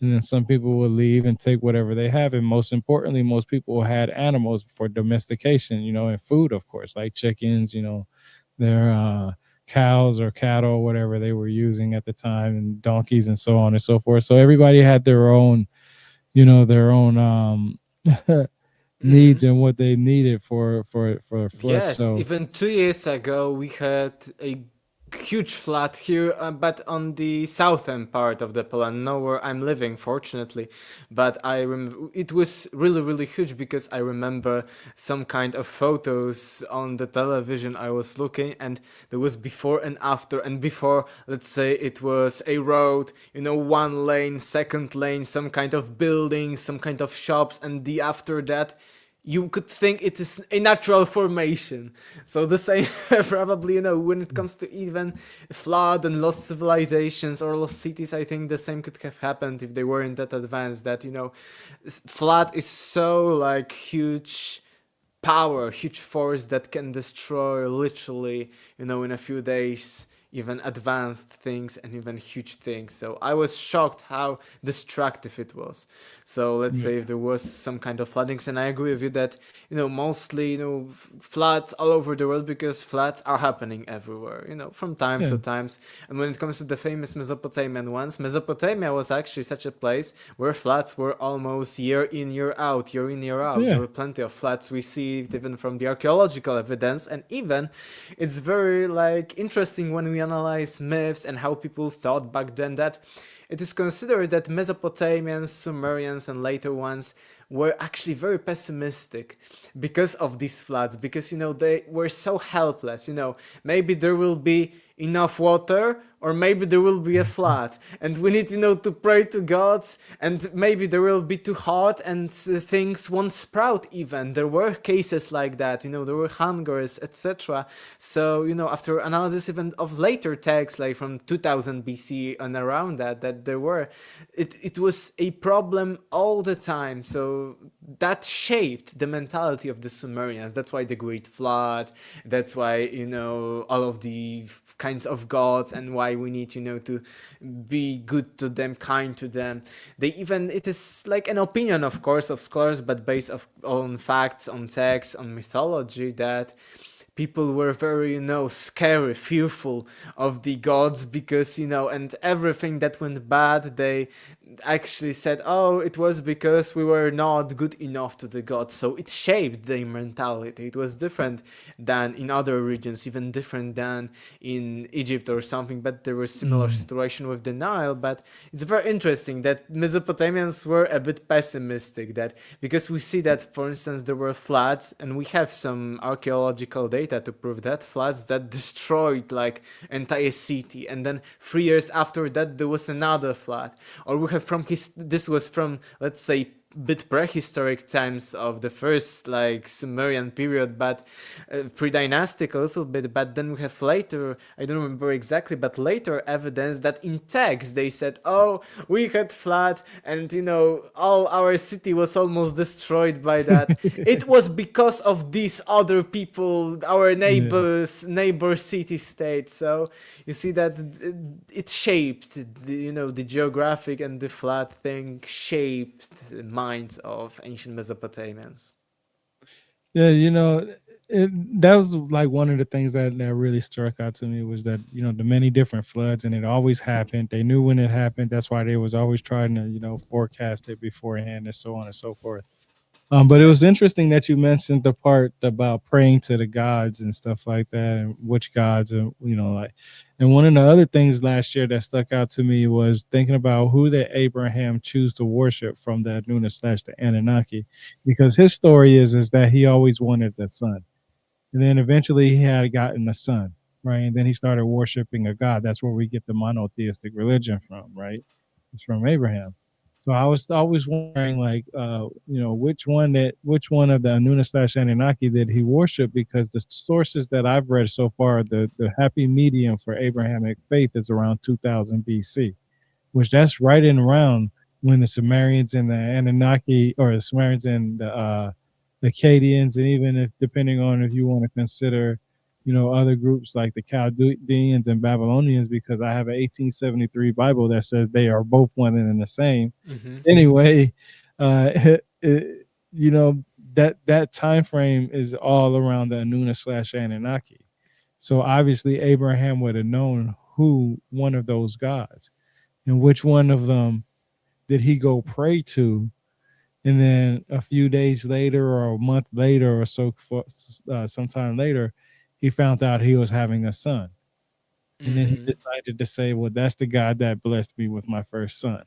and then some people will leave and take whatever they have. And most importantly, most people had animals for domestication, and food, of course, like chickens, their cows or cattle, whatever they were using at the time, and donkeys and so on and so forth. So everybody had their own hmm needs and what they needed for a flood. Yes, So even 2 years ago we had a huge flood here, but on the southern part of the Poland, not where I'm living, fortunately. But it was really, really huge because I remember some kind of photos on the television I was looking, and there was before and after. And before, let's say it was a road, one lane, second lane, some kind of buildings, some kind of shops, and the after that you could think it is a natural formation. So the same, probably, when it comes to even flood and lost civilizations or lost cities, I think the same could have happened if they weren't that advanced. That flood is so like huge power, huge force that can destroy literally, in a few days, even advanced things and even huge things. So I was shocked how destructive it was. So let's Yeah. say if there was some kind of floodings, and I agree with you that mostly floods all over the world, because floods are happening everywhere, from times to Yes. times. And when it comes to the famous Mesopotamian ones, Mesopotamia was actually such a place where floods were almost year in, year out, year in, year out. There Yeah. were plenty of floods we see even from the archaeological evidence, and even it's very like interesting when we analyze myths and how people thought back then, that it is considered that Mesopotamians, Sumerians, and later ones were actually very pessimistic because of these floods, because they were so helpless. Maybe there will be enough water, or maybe there will be a flood, and we need to pray to gods, and maybe there will be too hot and things won't sprout. Even there were cases like that, there were hungers, etc. So after analysis even of later texts like from 2000 BC and around that there were, it was a problem all the time. So that shaped the mentality of the Sumerians. That's why the Great Flood, that's why all of the kinds of gods, and why we need to be good to them, kind to them. It is like an opinion, of course, of scholars, but based on facts, on texts, on mythology, that people were very scary, fearful of the gods, because and everything that went bad, they actually said, oh, it was because we were not good enough to the gods. So it shaped their mentality. It was different than in other regions, even different than in Egypt or something, but there was similar Mm. situation with the Nile. But it's very interesting that Mesopotamians were a bit pessimistic, that because we see that, for instance, there were floods, and we have some archaeological data to prove that, floods that destroyed like entire city, and then 3 years after that there was another flood. Or we have this was from, let's say, bit prehistoric times of the first like Sumerian period, but pre-dynastic a little bit. But then we have later, I don't remember exactly, but later evidence that in text they said, oh, we had flood, and all our city was almost destroyed by that. It was because of these other people, our Yeah. neighbor city state. So you see that it shaped the geographic, and the flood thing shaped minds of ancient Mesopotamians. Yeah, that was like one of the things that really struck out to me was that the many different floods, and it always happened. They knew when it happened. That's why they was always trying to forecast it beforehand, and so on and so forth. But it was Yes. interesting that you mentioned the part about praying to the gods and stuff like that, and which gods, and like. And one of the other things last year that stuck out to me was thinking about who did Abraham choose to worship from the Anunna / the Anunnaki, because his story is that he always wanted the son, and then eventually he had gotten a son, right? And then he started worshiping a god. That's where we get the monotheistic religion from, right? It's from Abraham. So I was always wondering, like, which one of the Anunna / Anunnaki did he worship? Because the sources that I've read so far, the happy medium for Abrahamic faith is around 2000 BC, which that's right in around when the Sumerians and the Anunnaki, or the Sumerians and the Akkadians, and even if depending on if you want to consider, other groups like the Chaldeans and Babylonians, because I have an 1873 Bible that says they are both one and the same. Mm-hmm. Anyway, uh, you know that time frame is all around the Anunna / Anunnaki. So obviously Abraham would have known who one of those gods, and which one of them did he go pray to. And then a few days later, or a month later, or so, sometime later, he found out he was having a son. And then he Mm-hmm. decided to say, well, that's the God that blessed me with my first son.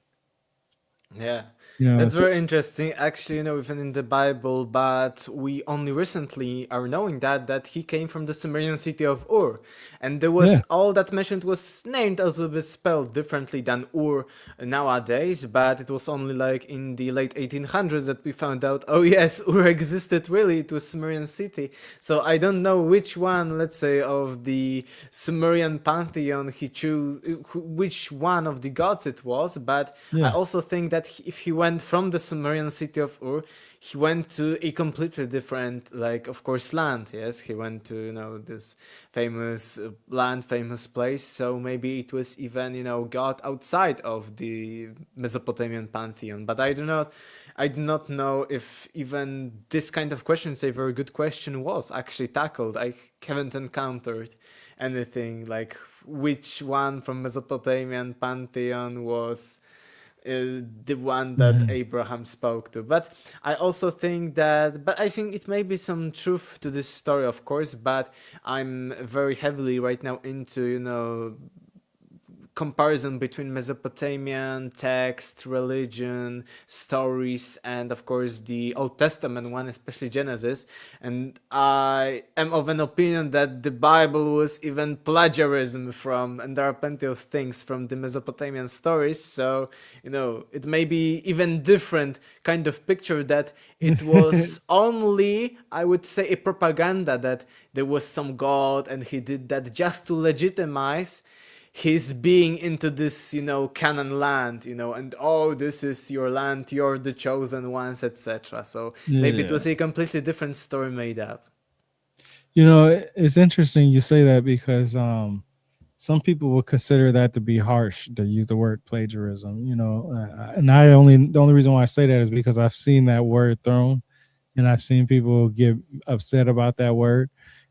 Yeah, that's So very interesting. Actually, even in the Bible, but we only recently are knowing that he came from the Sumerian city of Ur, and there yeah, was all that mentioned was named a little bit spelled differently than Ur nowadays. But it was only like in the late 1800s that we found out, oh yes, Ur existed really. It was Sumerian city. So I don't know which one, let's say, of the Sumerian pantheon he chose, which one of the gods it was, but I yeah, also think that that if he went from the Sumerian city of Ur, he went to a completely different, like, of course, land. Yes, he went to, this famous land, famous place. So maybe it was even, God outside of the Mesopotamian pantheon. But I do not know if even this kind of question, a very good question, was actually tackled. I haven't encountered anything like which one from Mesopotamian pantheon was the one that Abraham spoke to. But I also think but I think it may be some truth to this story, of course, but I'm very heavily right now into, comparison between Mesopotamian text, religion, stories, and of course the Old Testament one, especially Genesis. And I am of an opinion that the Bible was even plagiarism from, and there are plenty of things from the Mesopotamian stories. So, it may be even different kind of picture that it was only, I would say, a propaganda that there was some God and he did that just to legitimize his being into this, Canaan land, and oh, this is your land, you're the chosen ones, etc. So maybe it Yeah. was a completely different story made up. It's interesting you say that because some people would consider that to be harsh to use the word plagiarism, and the only reason why I say that is because I've seen that word thrown and I've seen people get upset about that word.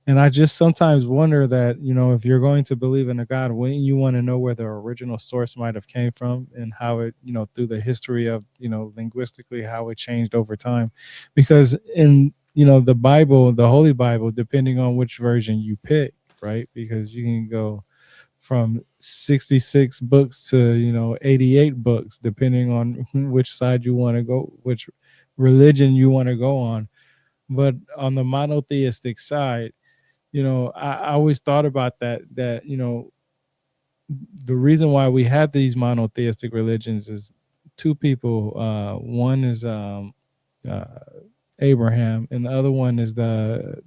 And I just sometimes wonder that, if you're going to believe in a God, wouldn't you want to know where the original source might have came from and how it, through the history of, linguistically, how it changed over time? Because in, the Bible, the Holy Bible, depending on which version you pick, right? Because you can go from 66 books to, 88 books, depending on which side you want to go, which religion you want to go on. But on the monotheistic side, I always thought about that the reason why we have these monotheistic religions is two people. One is uh, Abraham, and the other one is the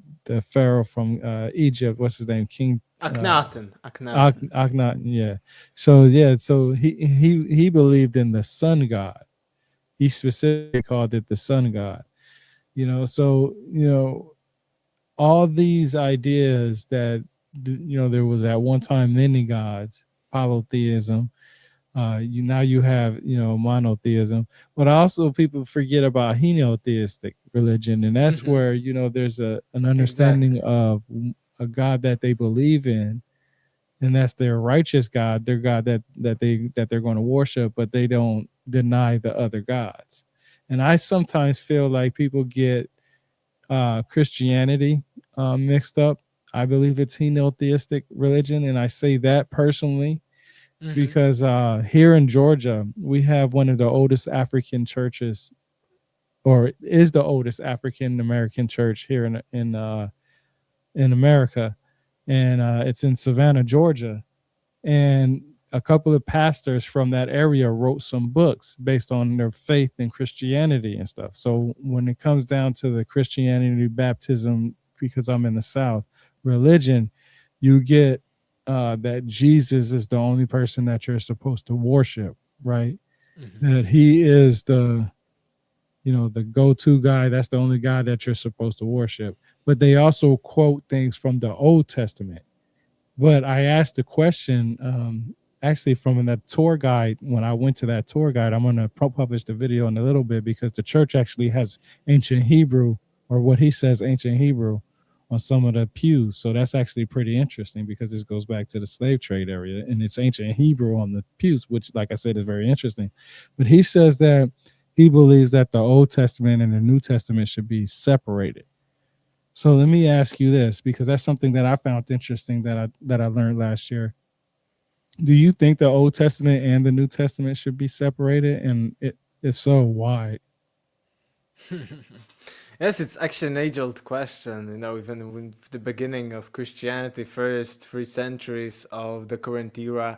Pharaoh from Egypt. What's his name? King Akhenaten. Akhenaten. Yeah. So he believed in the sun god. He specifically called it the sun god. So all these ideas that there was at one time many gods, polytheism. You have monotheism, but also people forget about henotheistic religion, and that's Hmm. where there's an understanding Exactly. of a God that they believe in, and that's their righteous God, their God that they're going to worship, but they don't deny the other gods. And I sometimes feel like people get Christianity mixed up. I believe it's henotheistic religion, and I say that personally Hmm. because here in Georgia we have one of the oldest African churches, or is the oldest African American church here in America, and it's in Savannah, Georgia, and a couple of pastors from that area wrote some books based on their faith in Christianity and stuff. So when it comes down to the Christianity baptism, because I'm in the South, religion, you get that Jesus is the only person that you're supposed to worship, right? Hmm. That he is the go-to guy. That's the only guy that you're supposed to worship. But they also quote things from the Old Testament. But I asked the question, actually from that tour guide. When I went to that tour guide, I'm going to publish the video in a little bit because the church actually has ancient Hebrew, or what he says ancient Hebrew, on some of the pews. So that's actually pretty interesting because this goes back to the slave trade area, and it's ancient Hebrew on the pews, which, like I said, is very interesting. But he says that he believes that the Old Testament and the New Testament should be separated. So let me ask you this, because that's something that I found interesting that I learned last year. Do you think the Old Testament and the New Testament should be separated? And if so, why? Yes, it's actually an age-old question. Even with the beginning of Christianity, first 3 centuries of the current era,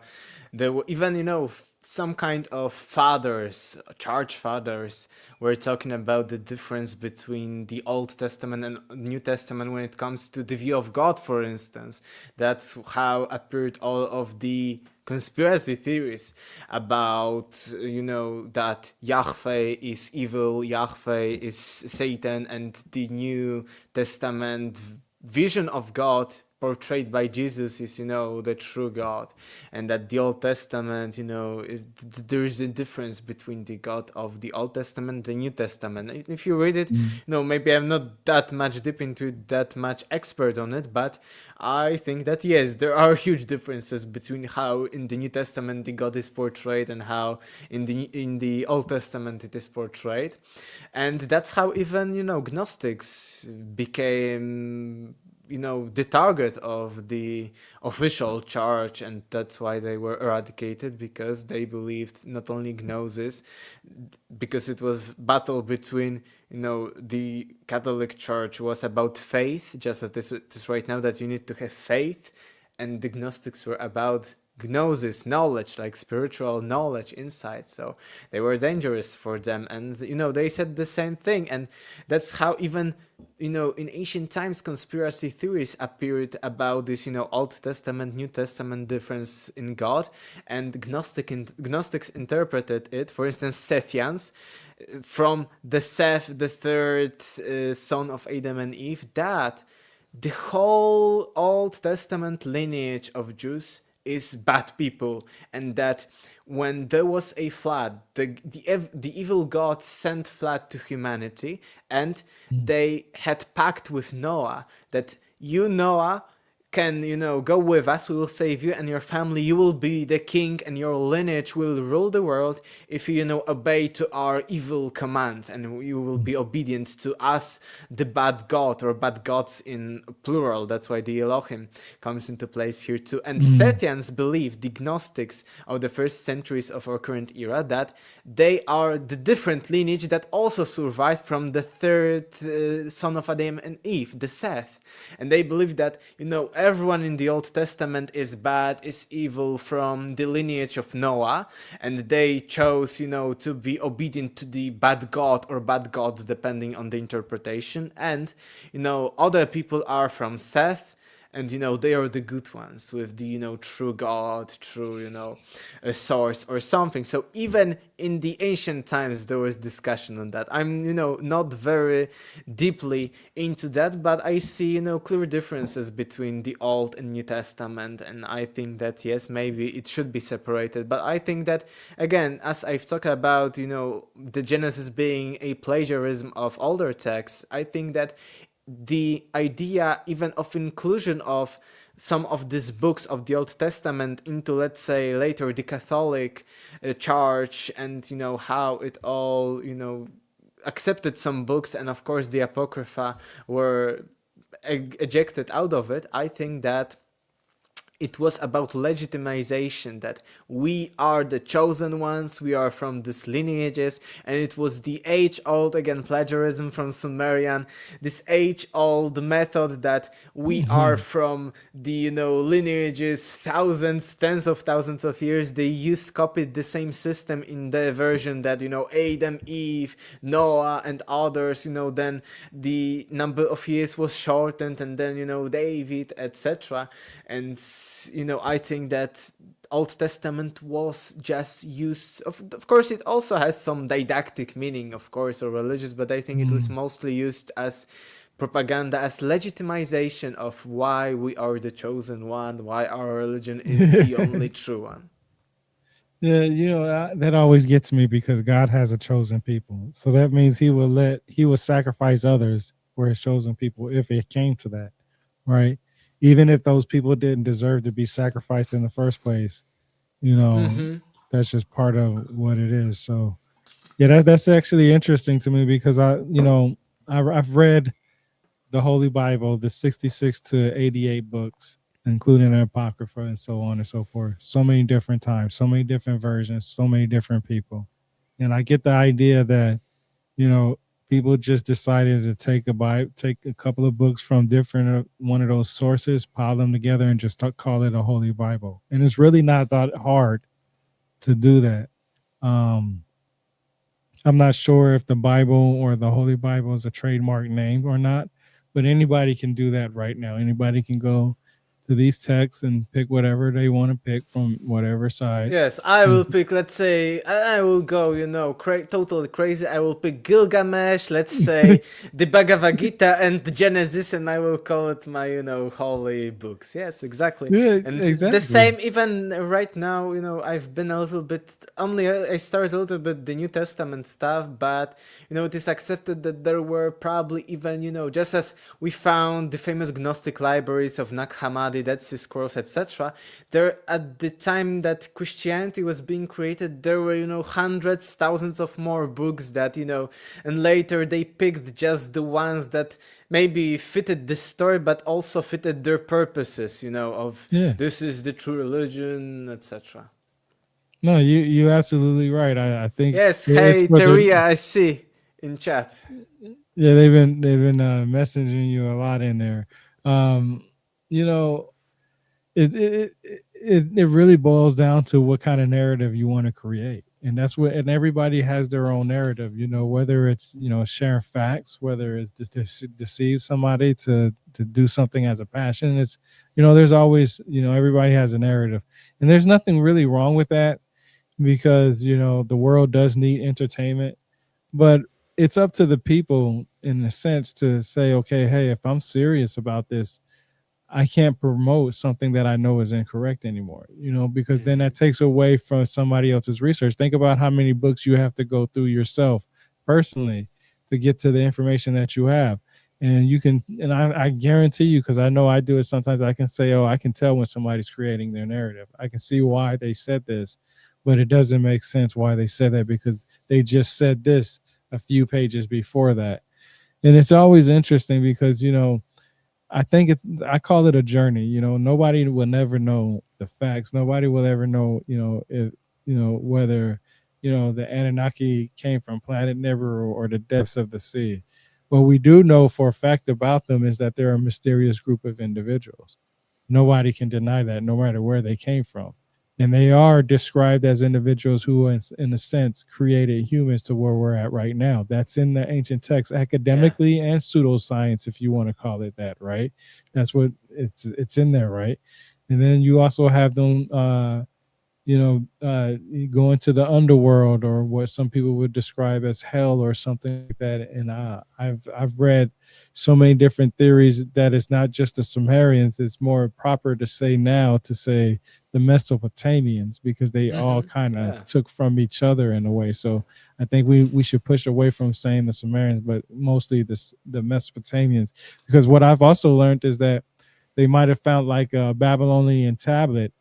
there were even, some kind of fathers, church fathers, were talking about the difference between the Old Testament and New Testament when it comes to the view of God, for instance. That's how appeared all of the conspiracy theories about, that Yahweh is evil, Yahweh is Satan, and the New Testament vision of God portrayed by Jesus is, the true God, and that the Old Testament, there is a difference between the God of the Old Testament and the New Testament. If you read it, Mm. maybe I'm not that much deep into it, that much expert on it, but I think that yes, there are huge differences between how in the New Testament the God is portrayed and how in the Old Testament it is portrayed, and that's how even Gnostics became the target of the official church, and that's why they were eradicated, because they believed not only gnosis, because it was battle between the Catholic Church was about faith, just as this is right now, that you need to have faith, and the Gnostics were about gnosis, knowledge, like spiritual knowledge, insight. So they were dangerous for them, and they said the same thing, and that's how even in ancient times conspiracy theories appeared about this Old Testament, New Testament difference in God, and Gnostics interpreted it, for instance Sethians, from the Seth, the third son of Adam and Eve, that the whole Old Testament lineage of Jews is bad people, and that when there was a flood, the evil God sent flood to humanity, and Mm. they had pact with Noah that you, Noah, can go with us, we will save you and your family, you will be the king and your lineage will rule the world if you obey to our evil commands, and you will be obedient to us, the bad god, or bad gods in plural. That's why the Elohim comes into place here too. And Mm. Sethians believe, the Gnostics of the first centuries of our current era, that they are the different lineage that also survived from the third son of Adam and Eve, the Seth. And they believe that everyone in the Old Testament is bad, is evil, from the lineage of Noah, and they chose to be obedient to the bad god or bad gods, depending on the interpretation. And other people are from Seth, and they are the good ones with the true God, true a source or something. So even in the ancient times there was discussion on that. I'm not very deeply into that, but I see clear differences between the Old and New Testament, and I think that yes, maybe it should be separated. But I think that, again, as I've talked about the Genesis being a plagiarism of older texts, I think that the idea even of inclusion of some of these books of the Old Testament into, let's say, later the Catholic Church, and how it all accepted some books, and of course the Apocrypha were ejected out of it. I think that it was about legitimization, that we are the chosen ones, we are from these lineages, and it was the age-old, again, plagiarism from Sumerian, this age-old method that we are Mhm. from the lineages, thousands, tens of thousands of years. They copied the same system in the version that Adam, Eve, Noah, and others. Then the number of years was shortened, and then David, etc. And I think that Old Testament was just used. Of course, it also has some didactic meaning, of course, or religious, but I think it was Mm. mostly used as propaganda, as legitimization of why we are the chosen one, why our religion is the only true one. Yeah, that always gets me because God has a chosen people. So that means he will sacrifice others for his chosen people if it came to that, right? Even if those people didn't deserve to be sacrificed in the first place, you know, Mm-hmm. that's just part of what it is. So, yeah, that's actually interesting to me because I've read the Holy Bible, the 66 to 88 books, including the Apocrypha and so on and so forth. So many different times, so many different versions, so many different people. And I get the idea that, you know, people just decided to take a couple of books from different one of those sources, pile them together, and just call it a Holy Bible. And it's really not that hard to do that. Um, I'm not sure if the Bible or the Holy Bible is a trademark name or not, but anybody can do that right now. Anybody can go. to these texts and pick whatever they want to pick from whatever side. Yes, I And will pick, let's say, I will go, totally crazy. I will pick Gilgamesh, let's say, the Bhagavad Gita and the Genesis, and I will call it my, holy books. Yes, exactly. yeah, And the exactly. same, even right now, I've been a little bit, only I started a little bit the New Testament stuff, but, it is accepted that there were probably even, just as we found the famous Gnostic libraries of Nag Hammadi, Dead Sea Scrolls, etc., there at the time that Christianity was being created, there were, hundreds, thousands of more books that, and later they picked just the ones that maybe fitted the story, but also fitted their purposes, of Yeah. this is the true religion, etc. No, you absolutely right. I think Yes, it's hey, for the Teria, I see in chat. yeah, they've been messaging you a lot in there. Um, you know, it really boils down to what kind of narrative you want to create, and that's what, and everybody has their own narrative, whether it's sharing facts, whether it's just to deceive somebody to do something as a passion. It's there's always, everybody has a narrative, and there's nothing really wrong with that, because the world does need entertainment, but it's up to the people in a sense to say, okay, hey, if I'm serious about this, I can't promote something that I know is incorrect anymore, because then Hmm. that takes away from somebody else's research. Think about how many books you have to go through yourself personally to get to the information that you have. And you can, and I guarantee you, because I know I do it sometimes, I can say, oh, I can tell when somebody's creating their narrative. I can see why they said this, but it doesn't make sense why they said that, because they just said this a few pages before that. And it's always interesting because, I think I call it a journey. Nobody will never know the facts. Nobody will ever know, if, whether, the Anunnaki came from planet Nibiru or the depths of the sea. What we do know for a fact about them is that they're a mysterious group of individuals. Nobody can deny that, no matter where they came from. And they are described as individuals who, in a sense, created humans to where we're at right now. That's in the ancient texts, Yeah. academically and pseudoscience, if you want to call it that, right? That's what it's in there, right? And then you also have them, going to the underworld, or what some people would describe as hell or something like that. And I've read so many different theories that it's not just the Sumerians. It's more proper to say now to say the Mesopotamians, because they all Hmm. kind of Yeah. took from each other in a way. So I think we should push away from saying the Sumerians, but mostly the Mesopotamians, because what I've also learned is that they might have found like a Babylonian tablet,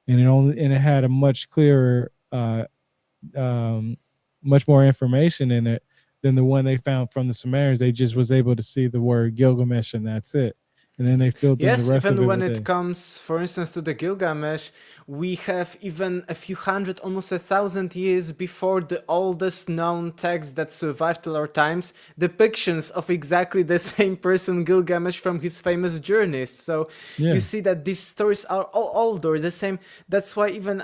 and it had a much clearer, um, much more information in it than the one they found from the Sumerians. They just was able to see the word Gilgamesh, and that's it. And then they filled in the Yes, rest of even it when with it it. comes, for instance, to the Gilgamesh, we have even a few hundred, almost 1,000 years before the oldest known text that survived till our times, depictions of exactly the same person, Gilgamesh, from his famous journeys. So you Yeah. see that these stories are all older, the same. That's why even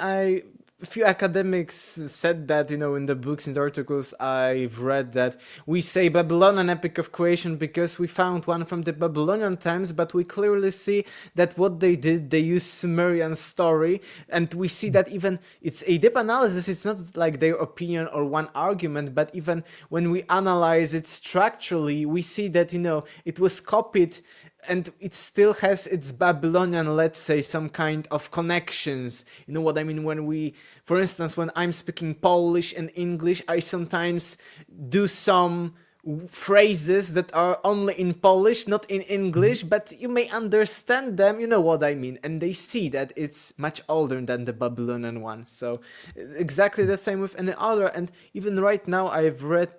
a few academics said that, in the books and articles I've read, that we say Babylonian epic of creation because we found one from the Babylonian times, but we clearly see that what they did, they used Sumerian story, and we see that even it's a deep analysis. It's not like their opinion or one argument, but even when we analyze it structurally, we see that, it was copied, and it still has its Babylonian, let's say, some kind of connections. You know what I mean? When we, for instance, when I'm speaking Polish and English, I sometimes do some phrases that are only in Polish, not in English, but you may understand them, you know what I mean, and they see that it's much older than the Babylonian one. So exactly the same with any other. And even right now, I've read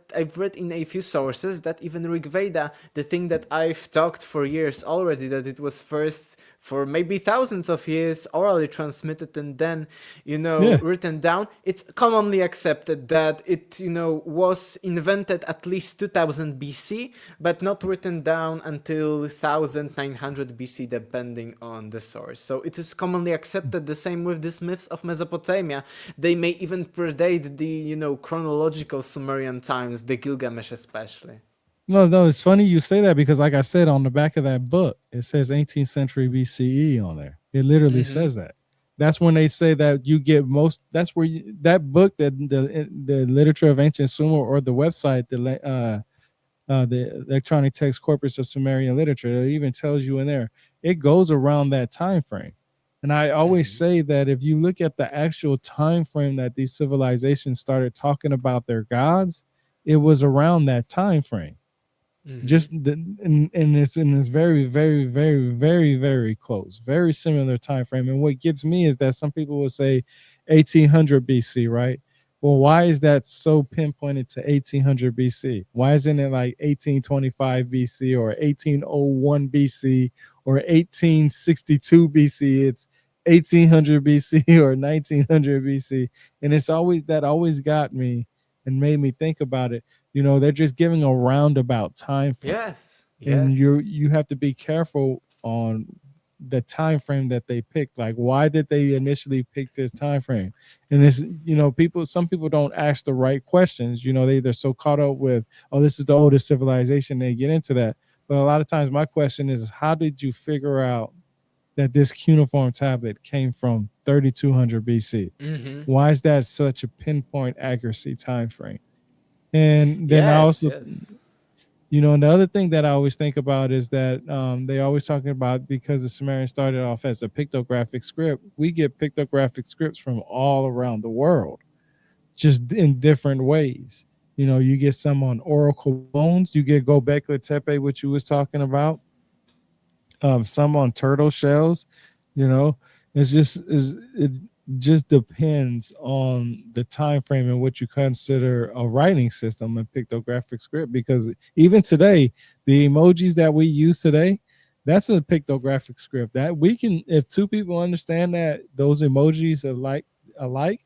in a few sources that even Rig Veda, the thing that I've talked for years already, that it was first for maybe thousands of years orally transmitted and then, Yeah. written down. It's commonly accepted that it, was invented at least 2000 BC, but not written down until 1900 BC, depending on the source. So it is commonly accepted. The same with these myths of Mesopotamia. They may even predate the, chronological Sumerian times, the Gilgamesh especially. No, no, it's funny you say that because, like I said, on the back of that book, it says 18th century BCE on there. It literally Mm-hmm. says that. That's when they say that you get most. That's where that book, that the literature of ancient Sumer, or the website, the electronic text corpus of Sumerian literature, it even tells you in there. It goes around that time frame. And I always Mm-hmm. say that if you look at the actual time frame that these civilizations started talking about their gods, it was around that time frame. Mm-hmm. Just the, and it's very, very, very, very, very close, very similar time frame. And what gets me is that some people will say 1800 BC, right? Well, why is that so pinpointed to 1800 BC? Why isn't it like 1825 BC or 1801 BC or 1862 BC? It's 1800 BC or 1900 BC. And it's always, that always got me and made me think about it. They're just giving a roundabout time frame, Yes. and Yes. you have to be careful on the time frame that they picked. Like, why did they initially pick this time frame? And it's, people, some people don't ask the right questions. They're so caught up with, oh, this is the oldest civilization, they get into that. But a lot of times my question is, how did you figure out that this cuneiform tablet came from 3200 BC? Mm-hmm. Why is that such a pinpoint accuracy time frame? And then I Yes. also, Yes. and the other thing that I always think about is that they always talking about, because the Sumerians started off as a pictographic script, we get pictographic scripts from all around the world, just in different ways. You get some on oracle bones, you get Gobekli Tepe, which you was talking about, some on turtle shells. You know, it just depends on the time frame in which you consider a writing system and pictographic script. Because even today, the emojis that we use today, that's a pictographic script that we can. If two people understand that those emojis are alike,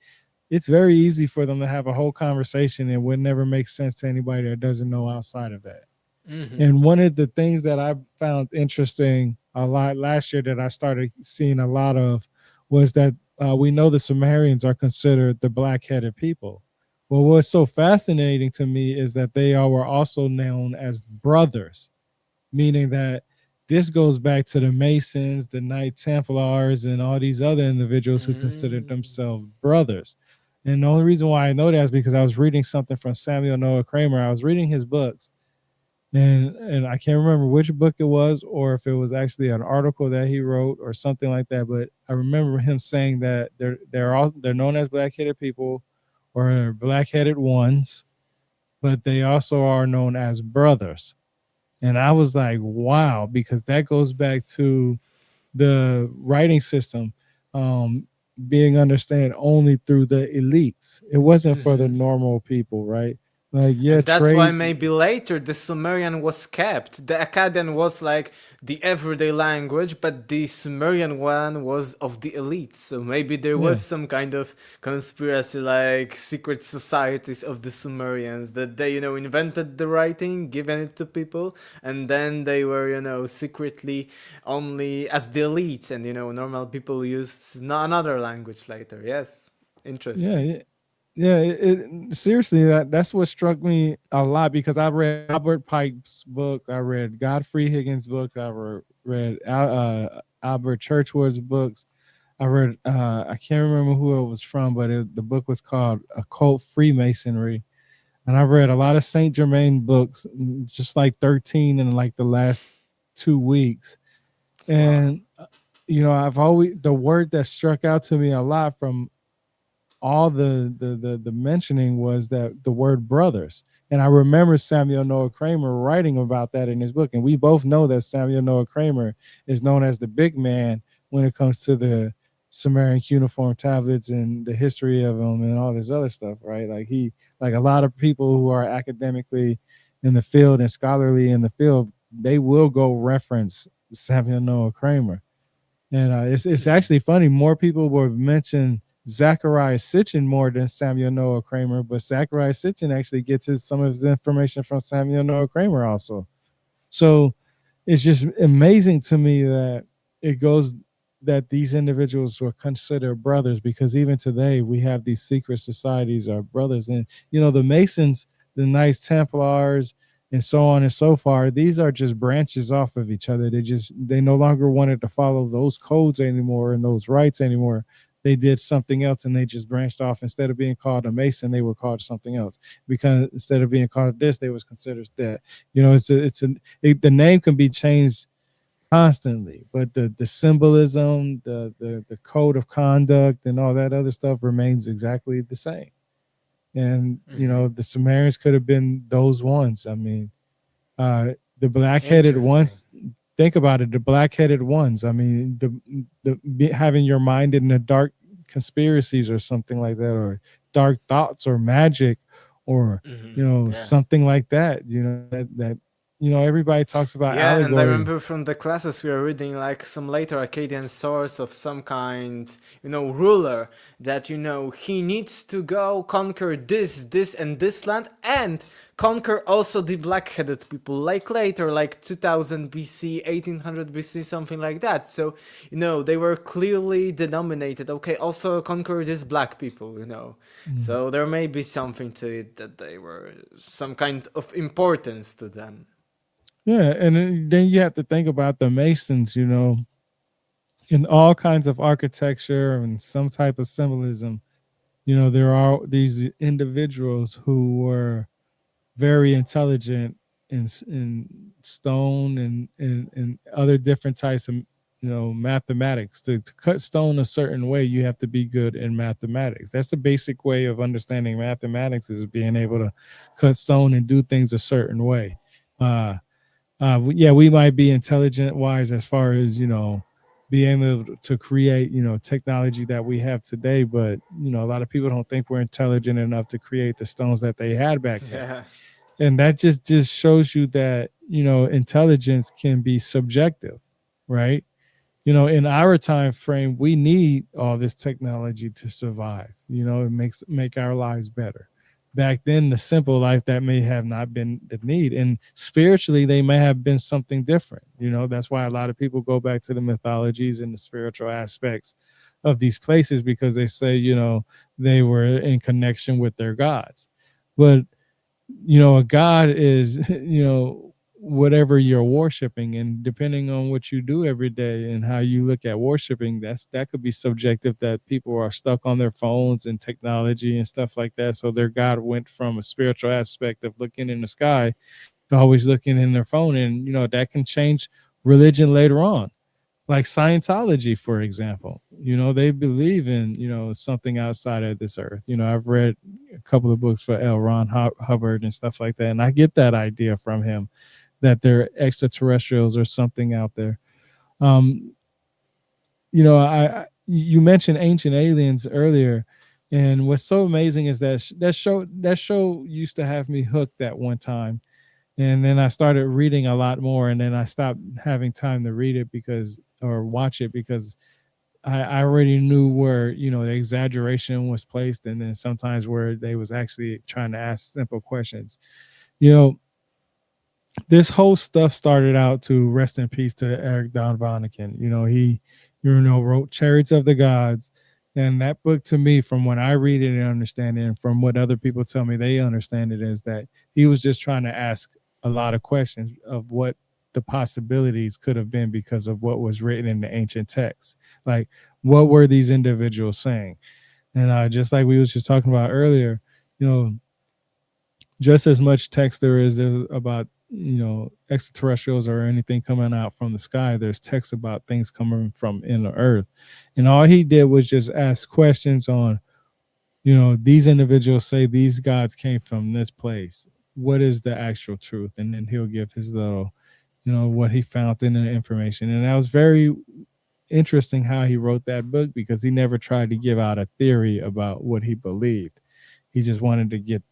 it's very easy for them to have a whole conversation and would never make sense to anybody that doesn't know outside of that. Mm-hmm. And one of the things that I found interesting a lot last year, that I started seeing a lot of, was that we know the Sumerians are considered the black-headed people. Well, what's so fascinating to me is that they were also known as brothers, meaning that this goes back to the Masons, the Knight Templars, and all these other individuals who considered Mm. themselves brothers. And the only reason why I know that is because I was reading something from Samuel Noah Kramer. I was reading his books, and I can't remember which book it was, or if it was actually an article that he wrote or something like that. But I remember him saying that they're known as black-headed people, or black-headed ones, but they also are known as brothers. And I was like, wow, because that goes back to the writing system being understood only through the elites. It wasn't for the Mm-hmm. normal people, right? Like, yeah, And that's why trade. maybe later the Sumerian was kept. The Akkadian was like the everyday language, but the Sumerian one was of the elite. So maybe there was Yeah. some kind of conspiracy, like secret societies of the Sumerians, that they, invented the writing, given it to people, and then they were, secretly only as the elites, and, normal people used another language later. Yes. Yeah, Interesting. yeah, yeah. Seriously, that's what struck me a lot, because I read Albert Pike's book, I read Godfrey Higgins' book, I read Albert Churchward's books. I read I can't remember who it was from, but the book was called Occult Freemasonry. And I've read a lot of Saint Germain books, just like 13 in like the last 2 weeks. Wow. And I've always, the word that struck out to me a lot from all the mentioning was that the word brothers. And I remember Samuel Noah Kramer writing about that in his book. And we both know that Samuel Noah Kramer is known as the big man when it comes to the Sumerian cuneiform tablets and the history of them and all this other stuff, right? Like a lot of people who are academically in the field and scholarly in the field, they will go reference Samuel Noah Kramer. And it's Hmm. actually funny. More people will mention Zachariah Sitchin more than Samuel Noah Kramer, but Zachariah Sitchin actually gets some of his information from Samuel Noah Kramer also. So it's just amazing to me that it goes that these individuals were considered brothers, because even today we have these secret societies are brothers. And the Masons, the Knights Templars, and so on and so far. These are just branches off of each other. They no longer wanted to follow those codes anymore and those rites anymore. They did something else and they just branched off. Instead of being called a Mason, they were called something else. Because instead of being called this, they was considered that. The name can be changed constantly, but the symbolism, the code of conduct, and all that other stuff remains exactly the same. And Hmm. the Sumerians could have been those ones. I mean, the black-headed Interesting. ones. Think about it. The black-headed ones. I mean, having your mind in the dark conspiracies or something like that, or dark thoughts or magic, or Hmm. Yeah. something like that. Everybody talks about Yeah, and I allegory. remember from the classes we were reading like some later Akkadian source of some kind, ruler that, he needs to go conquer this, and this land and conquer also the black-headed people, like later, like 2000 BC, 1800 BC, something like that. So, they were clearly denominated, okay, also conquer these black people. Mm. So there may be something to it that they were some kind of importance to them. Yeah, and then you have to think about the Masons. In all kinds of architecture and some type of symbolism. There are these individuals who were very intelligent in stone and other different types of mathematics. To cut stone a certain way, you have to be good in mathematics. That's the basic way of understanding mathematics, is being able to cut stone and do things a certain way. uh yeah, we might be intelligent wise as far as being able to create technology that we have today, but a lot of people don't think we're intelligent enough to create the stones that they had back then. Yeah. And that just shows you that intelligence can be subjective, right? In our time frame, we need all this technology to survive. It make our lives better. Back then, the simple life, that may have not been the need, and spiritually they may have been something different. That's why a lot of people go back to the mythologies and the spiritual aspects of these places, because they say they were in connection with their gods. But a god is whatever you're worshiping, and depending on what you do every day and how you look at worshiping, that could be subjective, that people are stuck on their phones and technology and stuff like that, so their god went from a spiritual aspect of looking in the sky to always looking in their phone, and that can change religion later on. Like Scientology, for example, they believe in something outside of this earth. I've read a couple of books for L. Ron Hubbard and stuff like that, and I get that idea from him, that they're extraterrestrials or something out there. um you mentioned Ancient Aliens earlier, and what's so amazing is that that show used to have me hooked at one time, and then I started reading a lot more, and then I stopped having time to read it because or watch it, because I already knew where the exaggeration was placed, and then sometimes where they was actually trying to ask simple questions. You know, this whole stuff started out, to rest in peace to Eric Don Vonnegut. He wrote Chariots of the Gods, and that book, to me, from when I read it and understand it, and from what other people tell me they understand it, is that he was just trying to ask a lot of questions of what the possibilities could have been because of what was written in the ancient texts. Like, what were these individuals saying? And just like we was just talking about earlier, you know, just as much text there is about extraterrestrials or anything coming out from the sky, there's text about things coming from in the earth. And all he did was just ask questions on, these individuals say these gods came from this place, what is the actual truth? And then he'll give his little, what he found in the information. And that was very interesting how he wrote that book, because he never tried to give out a theory about what he believed. He just wanted to get,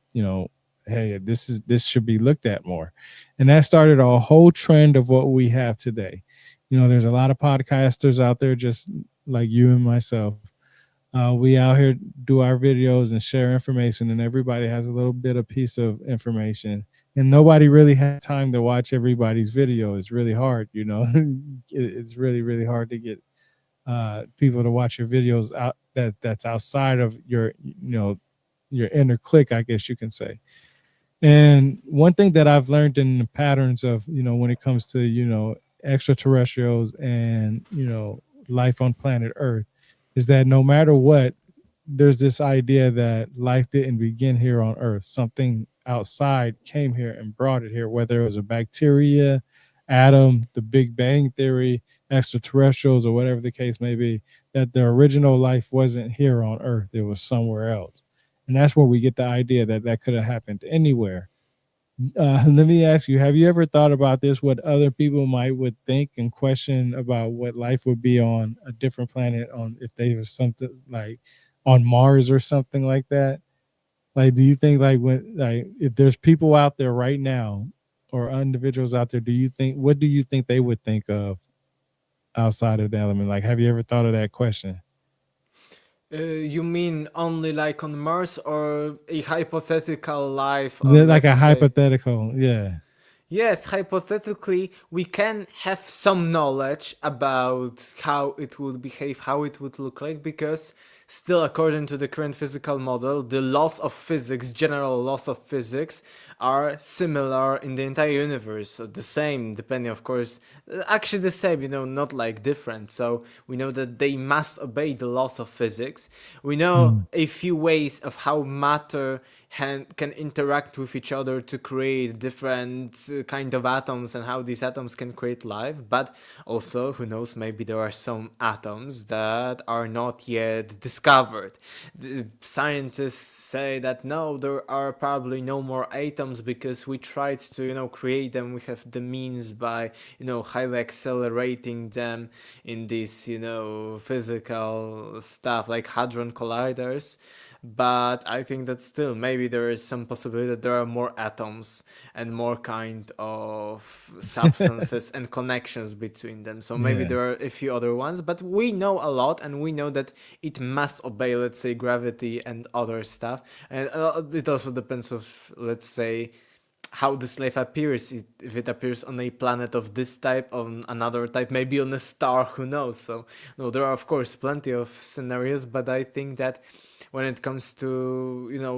hey, this should be looked at more. And that started a whole trend of what we have today. There's a lot of podcasters out there just like you and myself. We out here do our videos and share information, and everybody has a little bit of piece of information, and nobody really has time to watch everybody's video. It's really hard. It's really hard to get people to watch your videos out that's outside of your your inner clique, I guess you can say. And one thing that I've learned in the patterns of, when it comes to, extraterrestrials and, life on planet Earth is that no matter what, there's this idea that life didn't begin here on Earth. Something outside came here and brought it here, whether it was a bacteria, atom, the Big Bang Theory, extraterrestrials, or whatever the case may be, that the original life wasn't here on Earth, it was somewhere else. And that's where we get the idea that that could have happened anywhere. Let me ask you: have you ever thought about this? What other people might would think and question about what life would be on a different planet, on if they was something like on Mars or something like that? Like, do you think like when like if there's people out there right now or individuals out there, do you think what do you think they would think of outside of the element? Like, have you ever thought of that question? You mean only like on Mars or a hypothetical life on, Like let's a say, hypothetical, yeah. yes, hypothetically, we can have some knowledge about how it would behave, how it would look like, because still, according to the current physical model, the laws of physics, general laws of physics, are similar in the entire universe. So the same, depending, of course, actually the same, not like different. So we know that they must obey the laws of physics. We know Mm. a few ways of how matter can interact with each other to create different kind of atoms and how these atoms can create life. But also, who knows, maybe there are some atoms that are not yet discovered. The scientists say that no, there are probably no more atoms because we tried to create them. We have the means by highly accelerating them in this physical stuff like hadron colliders. But I think that still maybe there is some possibility that there are more atoms and more kind of substances and connections between them. So maybe Yeah. there are a few other ones, but we know a lot, and we know that it must obey, let's say, gravity and other stuff. And it also depends of, let's say, how this life appears. If it appears on a planet of this type, on another type, maybe on a star, who knows. So no, there are of course plenty of scenarios, but I think that when it comes to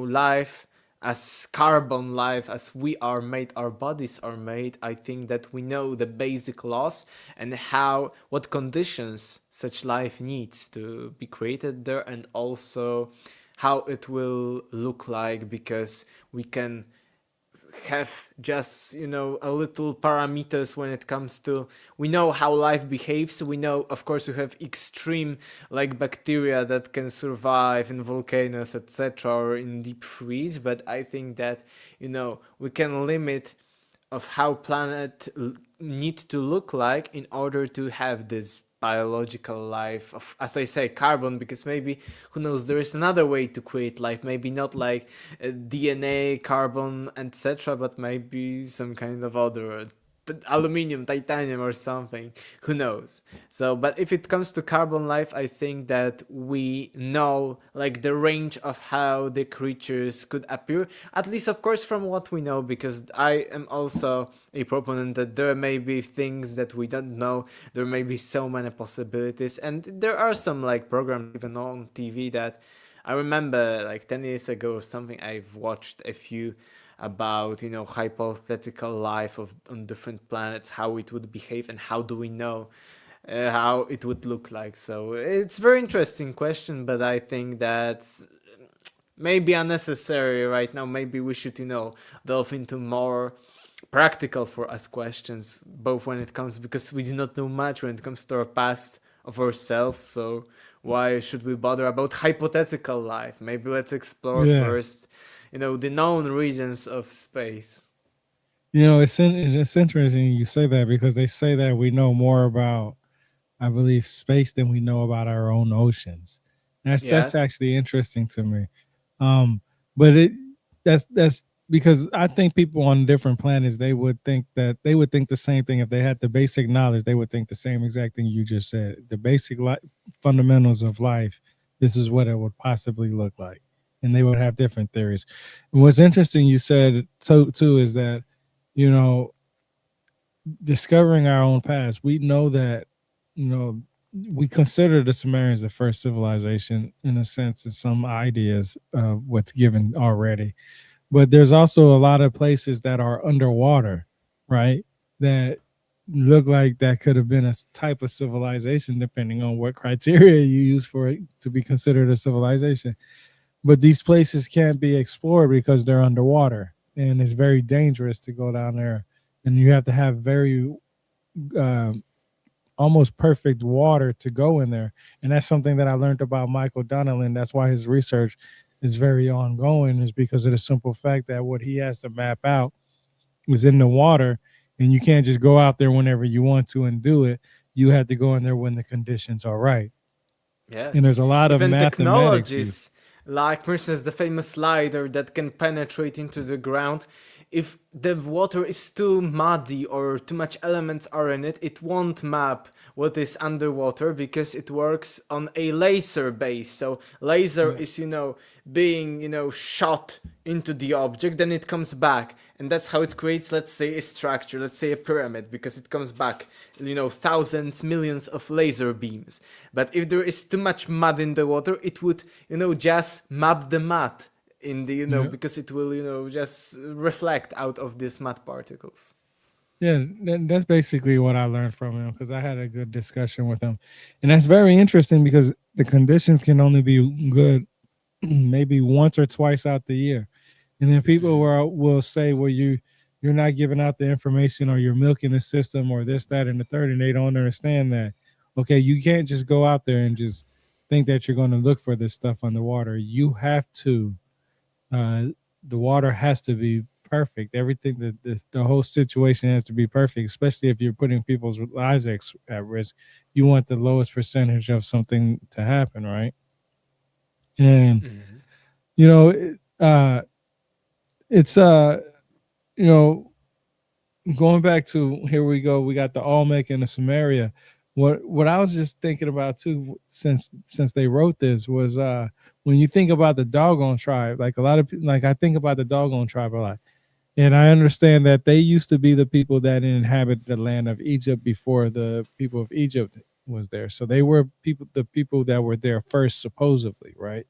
life, as carbon life, as we are made, our bodies are made, I think that we know the basic laws and how, what conditions such life needs to be created there, and also how it will look like, because we can have just a little parameters when it comes to, we know how life behaves. We know, of course, we have extreme like bacteria that can survive in volcanoes, etc., or in deep freeze, but I think that we can limit of how planet need to look like in order to have this biological life of, as I say, carbon, because maybe, who knows, there is another way to create life, maybe not like DNA, carbon, etc., but maybe some kind of other aluminium, titanium, or something. Who knows? So, but if it comes to carbon life, I think that we know like the range of how the creatures could appear. At least, of course, from what we know, because I am also a proponent that there may be things that we don't know. There may be so many possibilities, and there are some like programs even on TV that I remember like 10 years ago or something. I've watched a few about hypothetical life of on different planets, how it would behave, and how do we know how it would look like. So it's very interesting question, but I think that's maybe unnecessary right now. Maybe we should delve into more practical for us questions, both when it comes, because we do not know much when it comes to our past of ourselves. So why should we bother about hypothetical life? Maybe let's explore Yeah. first the known regions of space. It's interesting you say that because they say that we know more about, I believe, space than we know about our own oceans. That's Yes. actually interesting to me. Um, but that's because I think people on different planets they would think the same thing if they had the basic knowledge. They would think the same exact thing you just said. The basic fundamentals of life. This is what it would possibly look like, and they would have different theories. And what's interesting you said too is that you know discovering our own past. We know that you know we consider the Sumerians the first civilization in a sense in some ideas of what's given already. but there's also a lot of places that are underwater, right? That look like that could have been a type of civilization, depending on what criteria you use for it to be considered a civilization. But these places can't be explored because they're underwater, and it's very dangerous to go down there. And you have to have very um, almost perfect water to go in there. And that's something that I learned about Michael Donnellan. That's why his research is very ongoing, is because of the simple fact that what he has to map out is in the water, and you can't just go out there whenever you want to and do it. You have to go in there when the conditions are right. And there's Yes. a lot of Even mathematics used. technologies, like for instance the famous slider that can penetrate into the ground. If the water is too muddy or too much elements are in it, it won't map what is underwater because it works on a laser base. So laser Yeah. is, being, shot into the object, then it comes back. And that's how it creates, let's say, a structure, let's say a pyramid, because it comes back, thousands, millions of laser beams. But if there is too much mud in the water, it would, just map the mud in the, Yeah. because it will, just reflect out of these mud particles. Yeah, that's basically what I learned from him, because I had a good discussion with him. And that's very interesting because the conditions can only be good maybe once or twice out the year. And then people Mm-hmm. will say, well, you're not giving out the information, or you're milking the system, or this, that, and the third, and they don't understand that. Okay, you can't just go out there and just think that you're going to look for this stuff underwater. You have to uh, the water has to be perfect. Everything that the whole situation has to be perfect, especially if you're putting people's lives at risk. You want the lowest percentage of something to happen, right? And Mm-hmm. you know, it's you know, going back to, here we go. We got the Olmec and the Samaria. What I was just thinking about too, since they wrote this, was when you think about the doggone tribe, like a lot of like I think about the doggone tribe a lot. And I understand that they used to be the people that inhabit the land of Egypt before the people of Egypt was there. So they were the people that were there first, supposedly, right?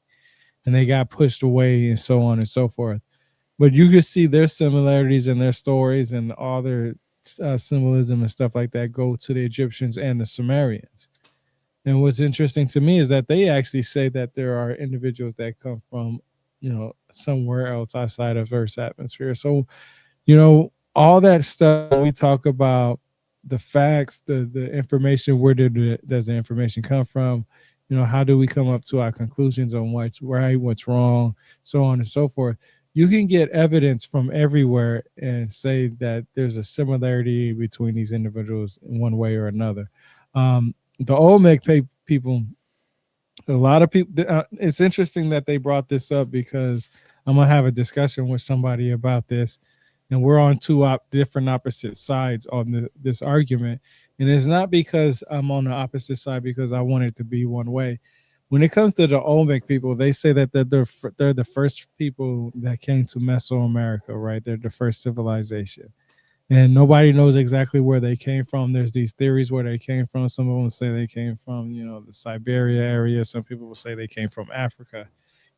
And they got pushed away and so on and so forth. But you could see their similarities in their stories, and all their symbolism and stuff like that go to the Egyptians and the Sumerians. And what's interesting to me is that they actually say that there are individuals that come from, somewhere else outside of Earth's atmosphere. So all that stuff, when we talk about the facts, the information, does the information come from? How do we come up to our conclusions on what's right, what's wrong, so on and so forth? You can get evidence from everywhere and say that there's a similarity between these individuals in one way or another. The Olmec people, a lot of people, it's interesting that they brought this up, because I'm gonna have a discussion with somebody about this, and we're on two different opposite sides on this argument. And it's not because I'm on the opposite side because I want it to be one way. When it comes to the Olmec people, they say that they're the first people that came to Mesoamerica, right? They're the first civilization, and nobody knows exactly where they came from. There's these theories where they came from. Some of them say they came from, the Siberia area. Some people will say they came from Africa.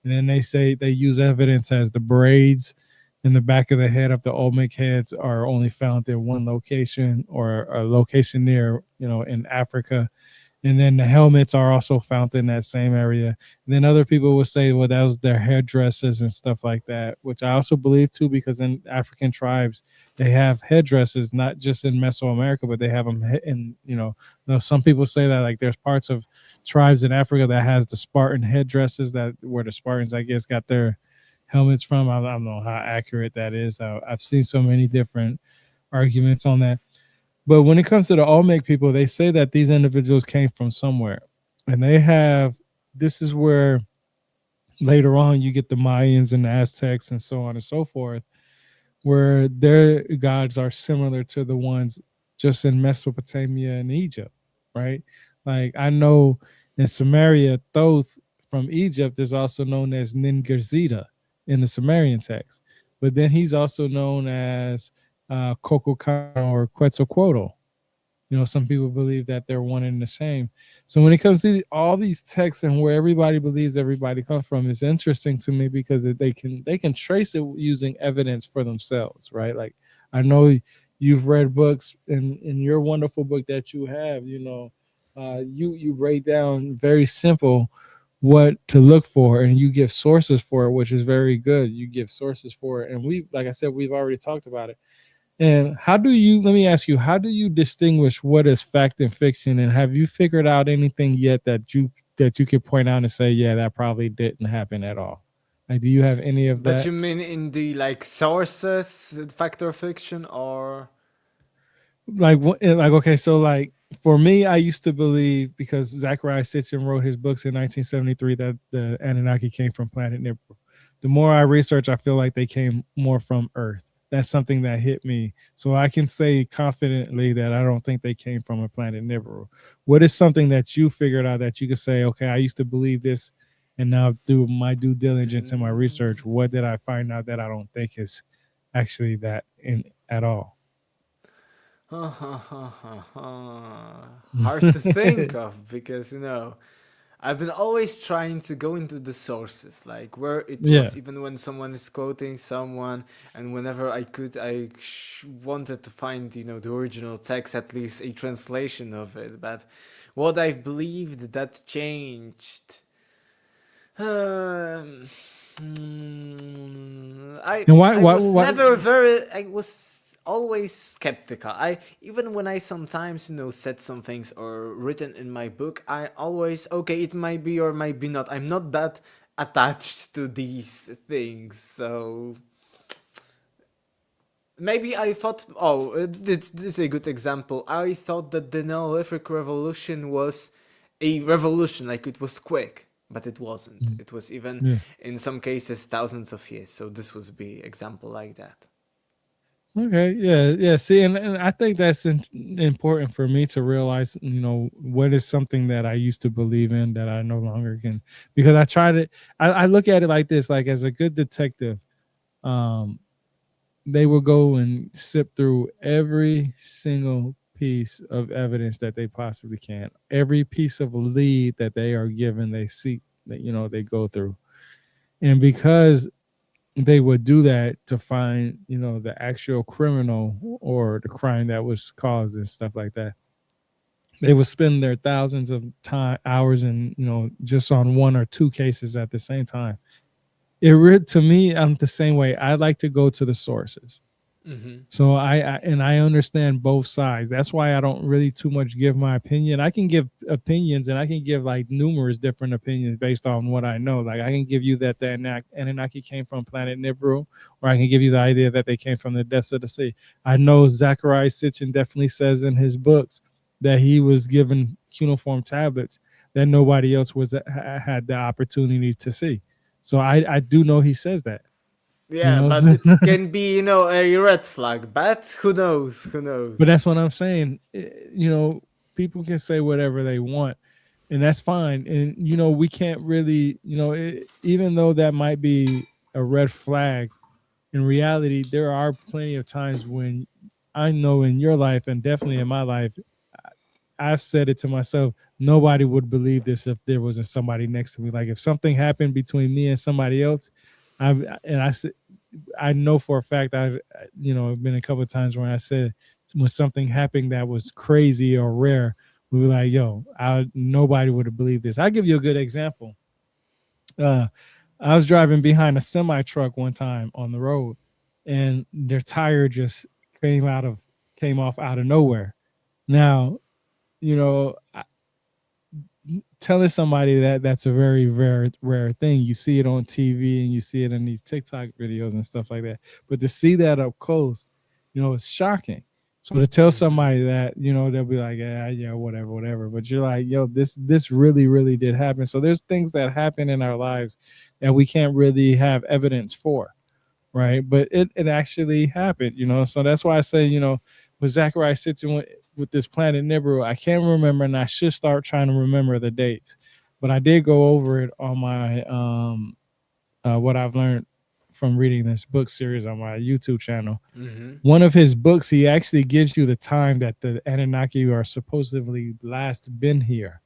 And then they say they use evidence as the braids in the back of the head of the Olmec heads are only found in one location, or a location near, in Africa. And then the helmets are also found in that same area. And then other people will say, well, that was their headdresses and stuff like that, which I also believe too, because in African tribes, they have headdresses, not just in Mesoamerica, but they have them in, some people say that like there's parts of tribes in Africa that has the Spartan headdresses, that where the Spartans, I guess, got their helmets from. I don't know how accurate that is. I've seen so many different arguments on that. But when it comes to the Olmec people, they say that these individuals came from somewhere. And this is where later on you get the Mayans and the Aztecs and so on and so forth, where their gods are similar to the ones just in Mesopotamia and Egypt, right? Like I know in Samaria, Thoth from Egypt is also known as Ningirzita in the Sumerian text. But then he's also known as Kokokan or Quetzalcoatl. Some people believe that they're one and the same. So when it comes to all these texts and where everybody believes everybody comes from, it's interesting to me because they can trace it using evidence for themselves, right? Like I know you've read books, and in your wonderful book that you have, you break down very simple what to look for, and you give sources for it, which is very good. You give sources for it, and we, like I said, we've already talked about it. And how do you, let me ask you, how do you distinguish what is fact and fiction? And have you figured out anything yet that you could point out and say, yeah, that probably didn't happen at all? Like, do you have any of But that? you mean in the like sources, fact or fiction, or Like okay, so like for me, I used to believe, because Zachariah Sitchin wrote his books in 1973, that the Anunnaki came from planet Nibiru. The more I research, I feel like they came more from Earth. That's something that hit me, so I can say confidently that I don't think they came from a planet Nibiru. What is something that you figured out that you could say, okay, I used to believe this, and now through my due diligence and my research, what did I find out that I don't think is actually that in at all? hard to think of because I've been always trying to go into the sources, like where it Yeah. was, even when someone is quoting someone, and whenever I could, I wanted to find, the original text, at least a translation of it. But what I believed that changed. Um, I And why I why was why never very. I was always skeptical. I even when I sometimes said some things or written in my book, I always, okay, it might be or might be not. I'm not that attached to these things, so maybe I thought. Oh, this is a good example. I thought that the Neolithic Revolution was a revolution, like it was quick, but it wasn't. Mm, It was even yeah. in some cases thousands of years. So this would be example like that. Okay. Yeah. Yeah. See, and I think that's important for me to realize, what is something that I used to believe in that I no longer can, because I try to, I look at it like this, like as a good detective, um, they will go and sip through every single piece of evidence that they possibly can, every piece of lead that they are given, they seek, that, they go through. And because they would do that to find, the actual criminal or the crime that was caused and stuff like that. They would spend their thousands of time hours and just on one or two cases at the same time. To me, I'm the same way. I like to go to the sources. Mm-hmm. So I understand both sides. That's why I don't really too much give my opinion. I can give opinions, and I can give like numerous different opinions based on what I know. Like I can give you that the Anunnaki came from planet Nibiru, or I can give you the idea that they came from the depths of the sea. I know Zachariah Sitchin definitely says in his books that he was given cuneiform tablets that nobody else had the opportunity to see. So I do know he says that. You Yeah, know, but it can be a red flag. But who knows? Who But knows? that's what I'm saying. People can say whatever they want, and that's fine. And we can't really, even though that might be a red flag, in reality, there are plenty of times when I know in your life and definitely in my life, I've said it to myself. Nobody would believe this if there wasn't somebody next to me. Like if something happened between me and somebody else, I know for a fact I've been a couple of times where I said when something happened that was crazy or rare, we were like, "Yo, nobody would have believed this." I'll give you a good example. Uh, I was driving behind a semi truck one time on the road, and their tire just came out of came off out of nowhere. Now, you know, telling somebody that that's a very rare thing. You see it on TV and you see it in these TikTok videos and stuff like that. But to see that up close, it's shocking. So to tell Mm-hmm. somebody that, they'll be like, yeah, yeah, whatever, whatever. But you're like, yo, this really, really did happen. So there's things that happen in our lives that we can't really have evidence for, right? But it actually happened, So that's why I say, with Zachariah sitting with this planet Nibiru, I can't remember, and I should start trying to remember the dates. But I did go over it on my what I've learned from reading this book series on my YouTube channel. Hmm. One of his books, he actually gives you the time that the Anunnaki are supposedly last been here.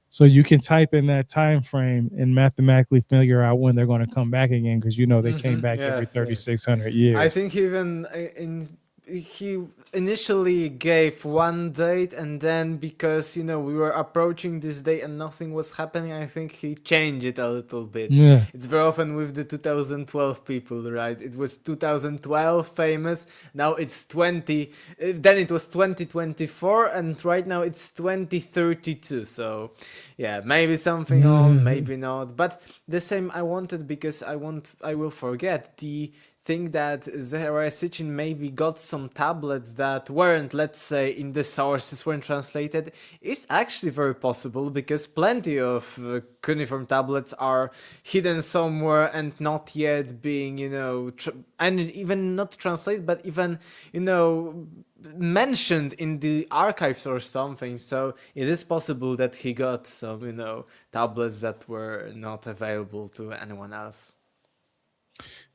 So you can type in that time frame and mathematically figure out when they're going to come back again, because they came Hmm. back every Yes, yes. 3,600 I years. think he initially gave one date, and then because we were approaching this day and nothing was happening, I think he changed it a little bit. Yeah. It's very often with the 2012 people, right? It was 2012 famous. Now it's 20. Then it was 2024, and right now it's 2032. So, yeah, maybe something on, maybe not. But the same I wanted, because I will forget the thing that Zechariah Sitchin maybe got some tablets that weren't, let's say, in the sources, weren't translated, is actually very possible, because plenty of cuneiform tablets are hidden somewhere and not yet being, and even not translated, but even, mentioned in the archives or something. So it is possible that he got some, tablets that were not available to anyone else.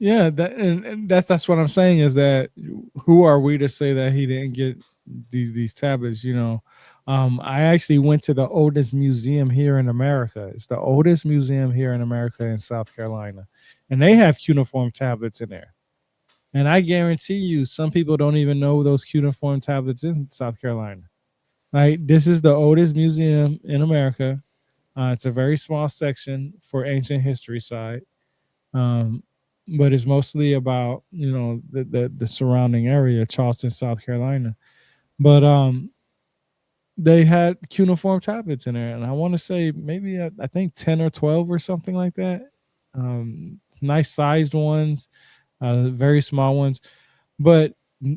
Yeah, and that's what I'm saying, is that who are we to say that he didn't get these tablets? I actually went to the oldest museum here in America. It's the oldest museum here in America in South Carolina, and they have cuneiform tablets in there. And I guarantee you, some people don't even know those cuneiform tablets in South Carolina. Right? This is the oldest museum in America. It's a very small section for ancient history side, um, but it's mostly about the surrounding area, Charleston, South Carolina. But they had cuneiform tablets in there, and I want to say maybe I think 10 or 12 or something like that. Nice sized ones, very small ones. But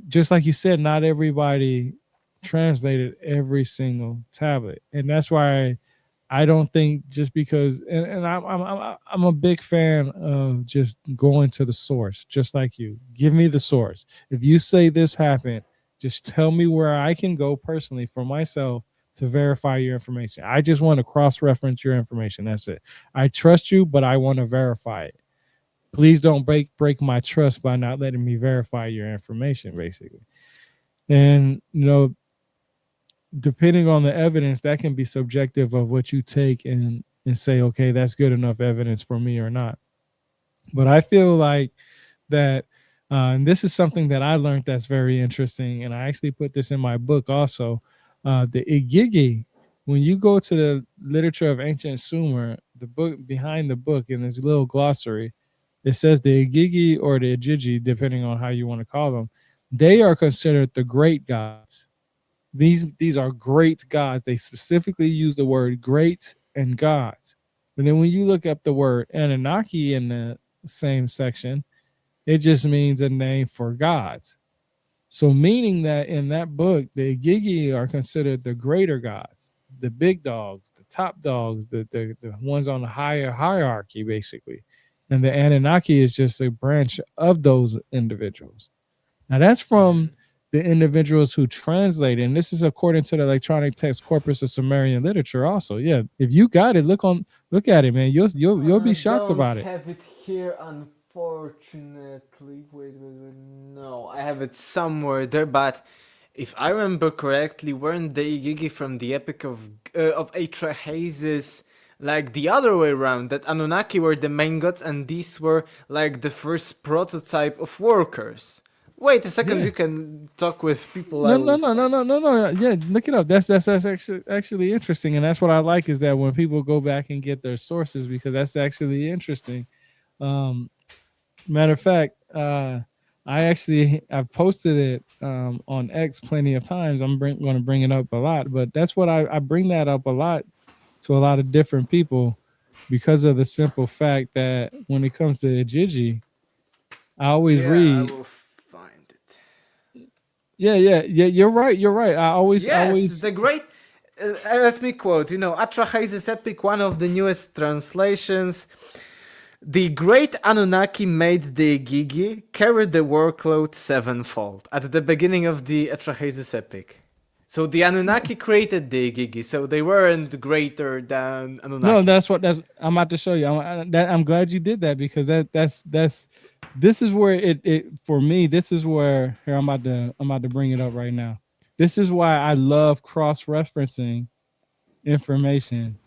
just like you said, not everybody translated every single tablet, and that's why I don't think, just because, and I'm a big fan of just going to the source, just like you. Give me the source. If you say this happened, just tell me where I can go personally for myself to verify your information. I just want to cross reference your information. That's it. I trust you, but I want to verify it. Please don't break my trust by not letting me verify your information, basically. And depending on the evidence, that can be subjective of what you take and say, okay, that's good enough evidence for me or not. But I feel like that, and this is something that I learned that's very interesting, and I actually put this in my book also. The Igigi, when you go to the literature of ancient Sumer, the book behind the book in this little glossary, it says the Igigi or the Igigi, depending on how you want to call them, they are considered the great gods. These are great gods. They specifically use the word great and gods. And then when you look up the word Anunnaki in the same section, it just means a name for gods. So meaning that in that book, the Igigi are considered the greater gods, the big dogs, the top dogs, the ones on the higher hierarchy, basically. And the Anunnaki is just a branch of those individuals. Now that's from Hmm. the individuals who translate, and this is according to the electronic text corpus of Sumerian literature. Also, yeah, if you got it, look at it, man. You'll be I shocked don't about it. have it here, unfortunately. Wait. No, I have it somewhere there, but if I remember correctly, weren't they Gigi from the Epic of Atrahasis like the other way around? That Anunnaki were the main gods, and these were like the first prototype of workers. Wait a second, Yeah. you can talk with people. I No, will no, no, no, find. no, no, no. Yeah, look it up. That's actually interesting, and that's what I like, is that when people go back and get their sources, because that's actually interesting. Um, Matter of fact, I've posted it on X plenty of times. Going to bring it up a lot, but that's what I bring that up a lot to a lot of different people, because of the simple fact that when it comes to Ijiji, I always Yeah, I read. will find it. Yeah. You're right. You're right. I Yes, always. the great. Let me quote. Atrahasis Epic, one of the newest translations. The great Anunnaki made the Gigi carry the workload sevenfold at the beginning of the Atrahasis Epic. So the Anunnaki created the Gigi, so they weren't greater than No, Anunnaki. that's what that's. I'm about to show you. I'm glad you did that, because that's this is where it for me. This is where here I'm about to bring it up right now. This is why I love cross referencing information,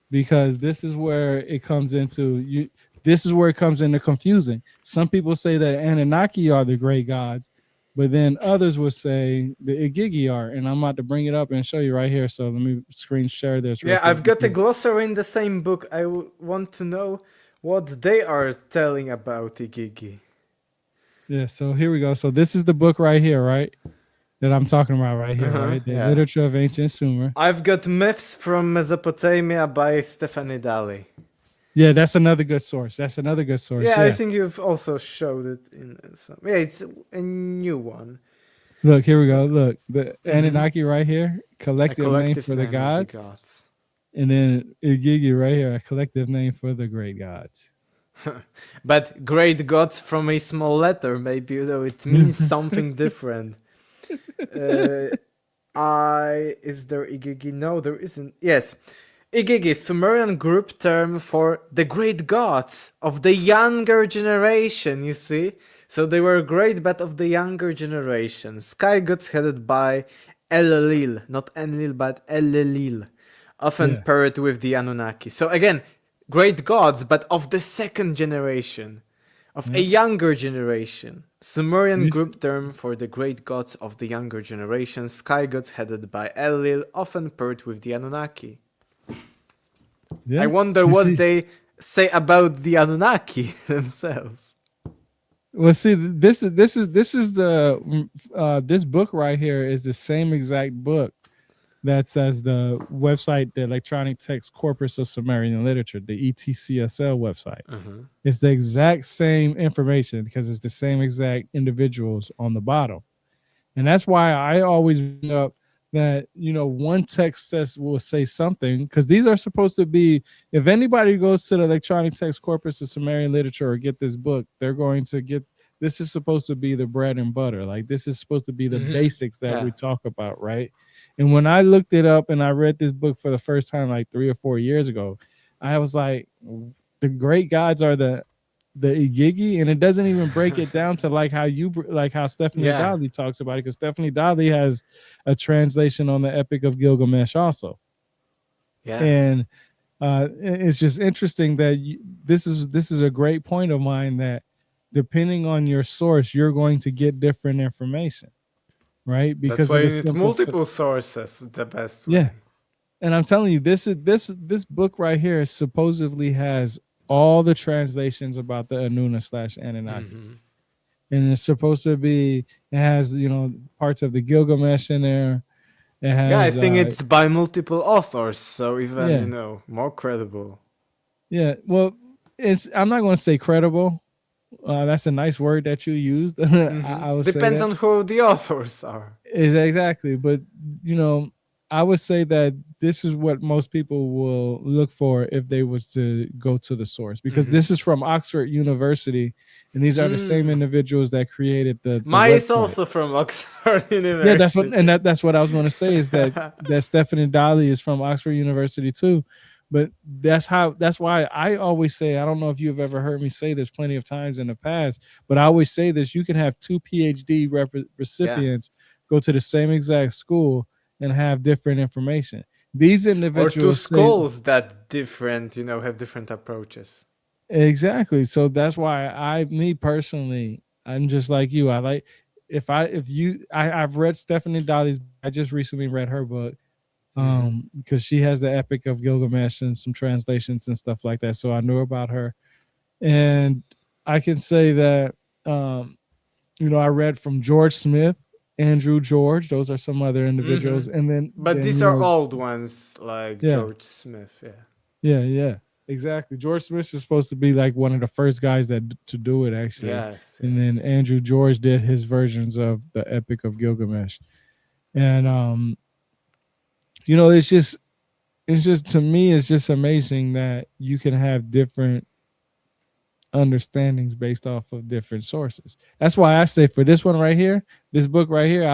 because this is where it comes into you. This is where it comes into confusing. Some people say that Anunnaki are the great gods, but then others would say the Igigi are. And I'm about to bring it up and show you right here. So let me screen share this real Yeah, quick I've got a because glossary in the same book. Want to know what they are telling about Igigi. yeah. So here we go. So this is the book right here, right? That I'm talking about right here, right? The Yeah. literature of ancient Sumer. I've got Myths from Mesopotamia by Stephanie Daly. Yeah, that's another good source. That's another good source. Yeah, I Yeah. think you've also showed it in some. Yeah, it's a new one. Look, here we go. Look, the Mm-hmm. Anunnaki right here, A collective name collective for the name of the gods. gods. And then Igigi right here, a collective name for the great gods. But great gods from a small letter, maybe, though it means something different. Uh, is there Igigi? No, there isn't. Yes, Igigi, Sumerian group term for the great gods of the younger generation, you see? So they were great, but of the younger generation. Sky gods headed by Elelil, not Enlil, but Elelil, often Yeah. paired with the Anunnaki. So again, great gods, but of the second generation, of a Yeah. younger generation. Sumerian You see, group term for the great gods of the younger generation, sky gods headed by Enlil, often paired with the Anunnaki. I yeah. wonder You what see. they say about the Anunnaki themselves. Well, see, this is the this book right here is the same exact book that says the website, the Electronic Text Corpus of Sumerian Literature, the ETCSL website. It's the exact same information because it's the same exact individuals on the bottom. And that's why I always bring up that, one text says will say something, because these are supposed to be, if anybody goes to the Electronic Text Corpus of Sumerian Literature or get this book, they're going to get, this is supposed to be the bread and butter. Like, this is supposed to be the basics that Yeah. we talk about, right? And when I looked it up and I read this book for the first time like 3 or 4 years ago, I was like, the great gods are the Igigi, and it doesn't even break it down to like how like how Stephanie Yeah. Dali talks about it, because Stephanie Dali has a translation on the Epic of Gilgamesh also. Yeah. And it's just interesting that this is a great point of mine, that depending on your source, you're going to get different information, right? That's Because why of the you need simple multiple sources the best yeah. way. And I'm telling you, this book right here supposedly has all the translations about the Anuna/Anunnaki. And it's supposed to be, it has, parts of the Gilgamesh in there. It Yeah, I has think it's by multiple authors, so even, yeah. more credible. Yeah, well, it's, I'm not going to say credible. That's a nice word that you used. I would say Depends that. on who the authors are. Exactly, but you know, I would say that this is what most people will look for if they was to go to the source, because this is from Oxford University, and these are the same individuals that created the Mine is website. also from Oxford Yeah, that's what, and University. that's what I was going to say, is that Stephanie Dali is from Oxford University too. But that's why I always say, I don't know if you've ever heard me say this plenty of times in the past, but I always say this: you can have two PhD Yeah. recipients go to the same exact school and have different information. These Or two individuals say schools that different, have different approaches. exactly. So that's why me personally, I'm just like you. I like, I've read Stephanie Dali's. I just recently read her book, because she has the Epic of Gilgamesh and some translations and stuff like that. So I knew about her, and I can say that, I read from George Smith, Andrew George. Those are some other individuals, and then But then these are old ones, like yeah, George Smith. Yeah. yeah, exactly. George Smith is supposed to be like one of the first guys to do it, actually, Yes, and then yes. Andrew George did his versions of the Epic of Gilgamesh, and it's just to me, it's just amazing that you can have different understandings based off of different sources. That's why I say, for this one right here, this book right here,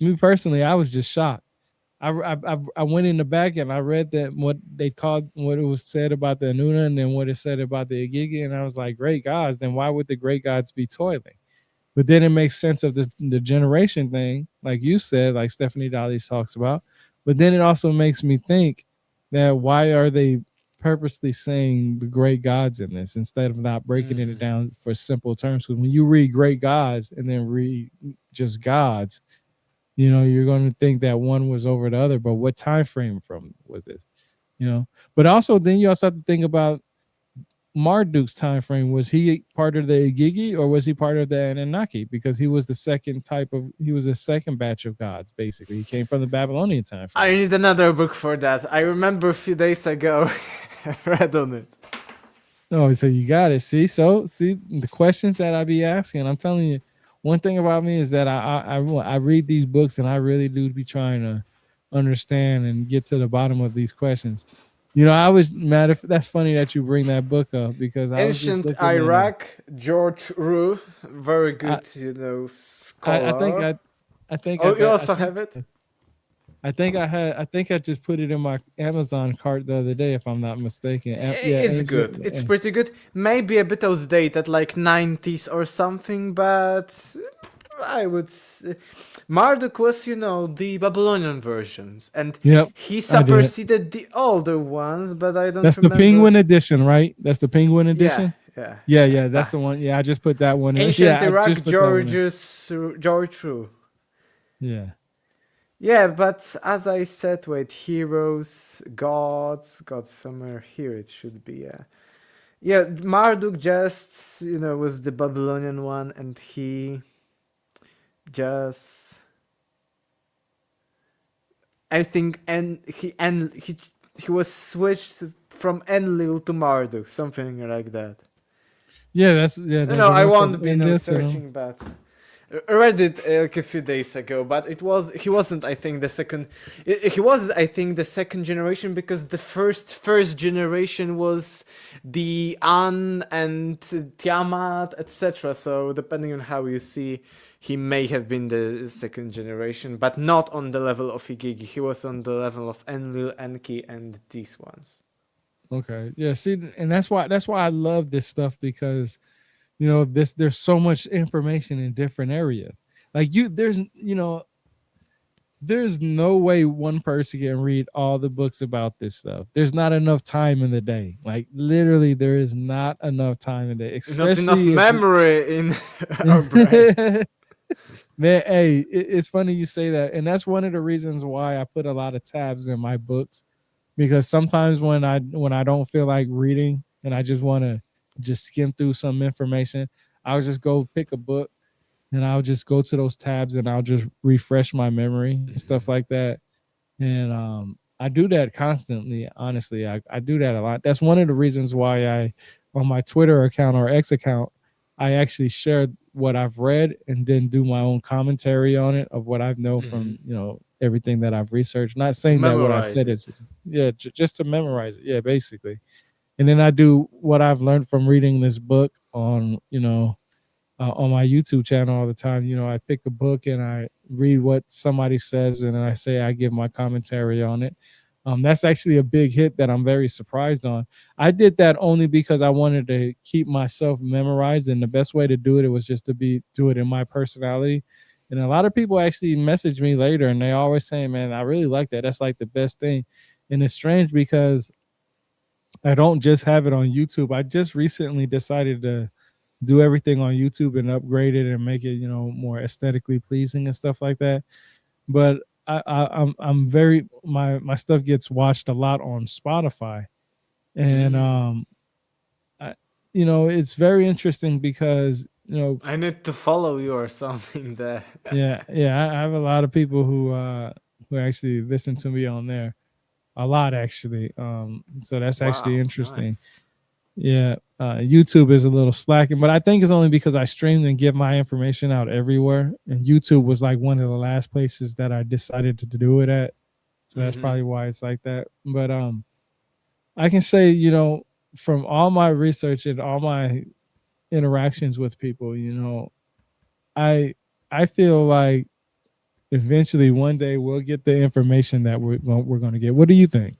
me personally, I was just shocked. I went in the back and I read that what they called what it was said about the Anuna and then what it said about the Igigi, and I was like, great gods. Then why would the great gods be toiling? But then it makes sense of the generation thing, like you said, like Stephanie Dolly talks about. But then it also makes me think that why are they purposely saying the great gods in this instead of not breaking it Hmm. down for simple terms? Because when you read great gods and then read just gods, you're going to think that one was over the other. But what time frame from was this? But also then you also have to think about Marduk's time frame. Was he part of the Igigi or was he part of the Anunnaki? Because he was a second batch of gods. Basically, he came from the Babylonian time I frame. need another book for that. I remember a few days ago I read on it. Oh, so you got it. See the questions that I be asking. I'm telling you, one thing about me is that I read these books and I really do be trying to understand and get to the bottom of these questions. I was mad if that's funny that you bring that book up because I was just Ancient looking at a. Iraq, George Rue, very I good, I think scholar. I think Oh, you I also think have it? I think I just put it in my Amazon cart the other day if I'm not mistaken. Yeah, It's good. It's pretty good. Maybe a bit outdated, like 90s or something, but I would. Marduk was, the Babylonian versions, and yep, he I did. superseded the older ones, but I don't That's the remember. Penguin edition, right? That's the Penguin Yeah, edition. yeah, Yeah, yeah. yeah, that's the one. Yeah, I just put that one in. Ancient Yeah, I Iraq, just put that one in. George True. Yeah. Yeah, but as I said, wait, heroes, gods somewhere here it should be. Yeah, yeah. Marduk just was the Babylonian one, and he just I think he was switched from Enlil to Marduk, something like that. Yeah, No, there's no, a I one from won't be no India to searching, but I read it like a few days ago. But he wasn't. I think the second. He was. I think the second generation because the first generation was the An and Tiamat, etc. So depending on how you see, he may have been the second generation, but not on the level of Igigi. He was on the level of Enlil, Enki, and these ones. okay. Yeah, see, and that's why I love this stuff because there's so much information in different areas. Like there's no way one person can read all the books about this stuff. There's not enough time in the day. Like literally, there is not enough time in the day, Not enough especially if you. memory in our brain. Man, hey, it's funny you say that, and that's one of the reasons why I put a lot of tabs in my books because sometimes when I don't feel like reading and I just want to just skim through some information, I'll just go pick a book and I'll just go to those tabs and I'll just refresh my memory and stuff like that. And I do that constantly. Honestly, I do that a lot. That's one of the reasons why I, on my Twitter account or X account, I actually share what I've read and then do my own commentary on it of what I know Hmm. from everything that I've researched. Not To saying that what I memorize said it. is yeah, just to memorize it. Yeah, basically. And then I do what I've learned from reading this book on my YouTube channel all the time. I pick a book and I read what somebody says, and then I give my commentary on it. That's actually a big hit that I'm very surprised on. I did that only because I wanted to keep myself memorized, and the best way to do it was just to do it in my personality. And a lot of people actually message me later, and they always saying, "Man, I really like that. That's like the best thing." And it's strange because I don't just have it on YouTube. I just recently decided to do everything on YouTube and upgrade it and make it, more aesthetically pleasing and stuff like that. But I'm very my stuff gets watched a lot on Spotify, and Mm. I, it's very interesting because I need to follow you or something there. yeah, I have a lot of people who actually listen to me on there a lot actually. So that's actually Wow, interesting. nice. Yeah, YouTube is a little slacking, but I think it's only because I streamed and give my information out everywhere, and YouTube was like one of the last places that I decided to do it at. So that's Hmm. probably why it's like that. But I can say, from all my research and all my interactions with people, I I feel like eventually one day we'll get the information that we're going to get. What do you think?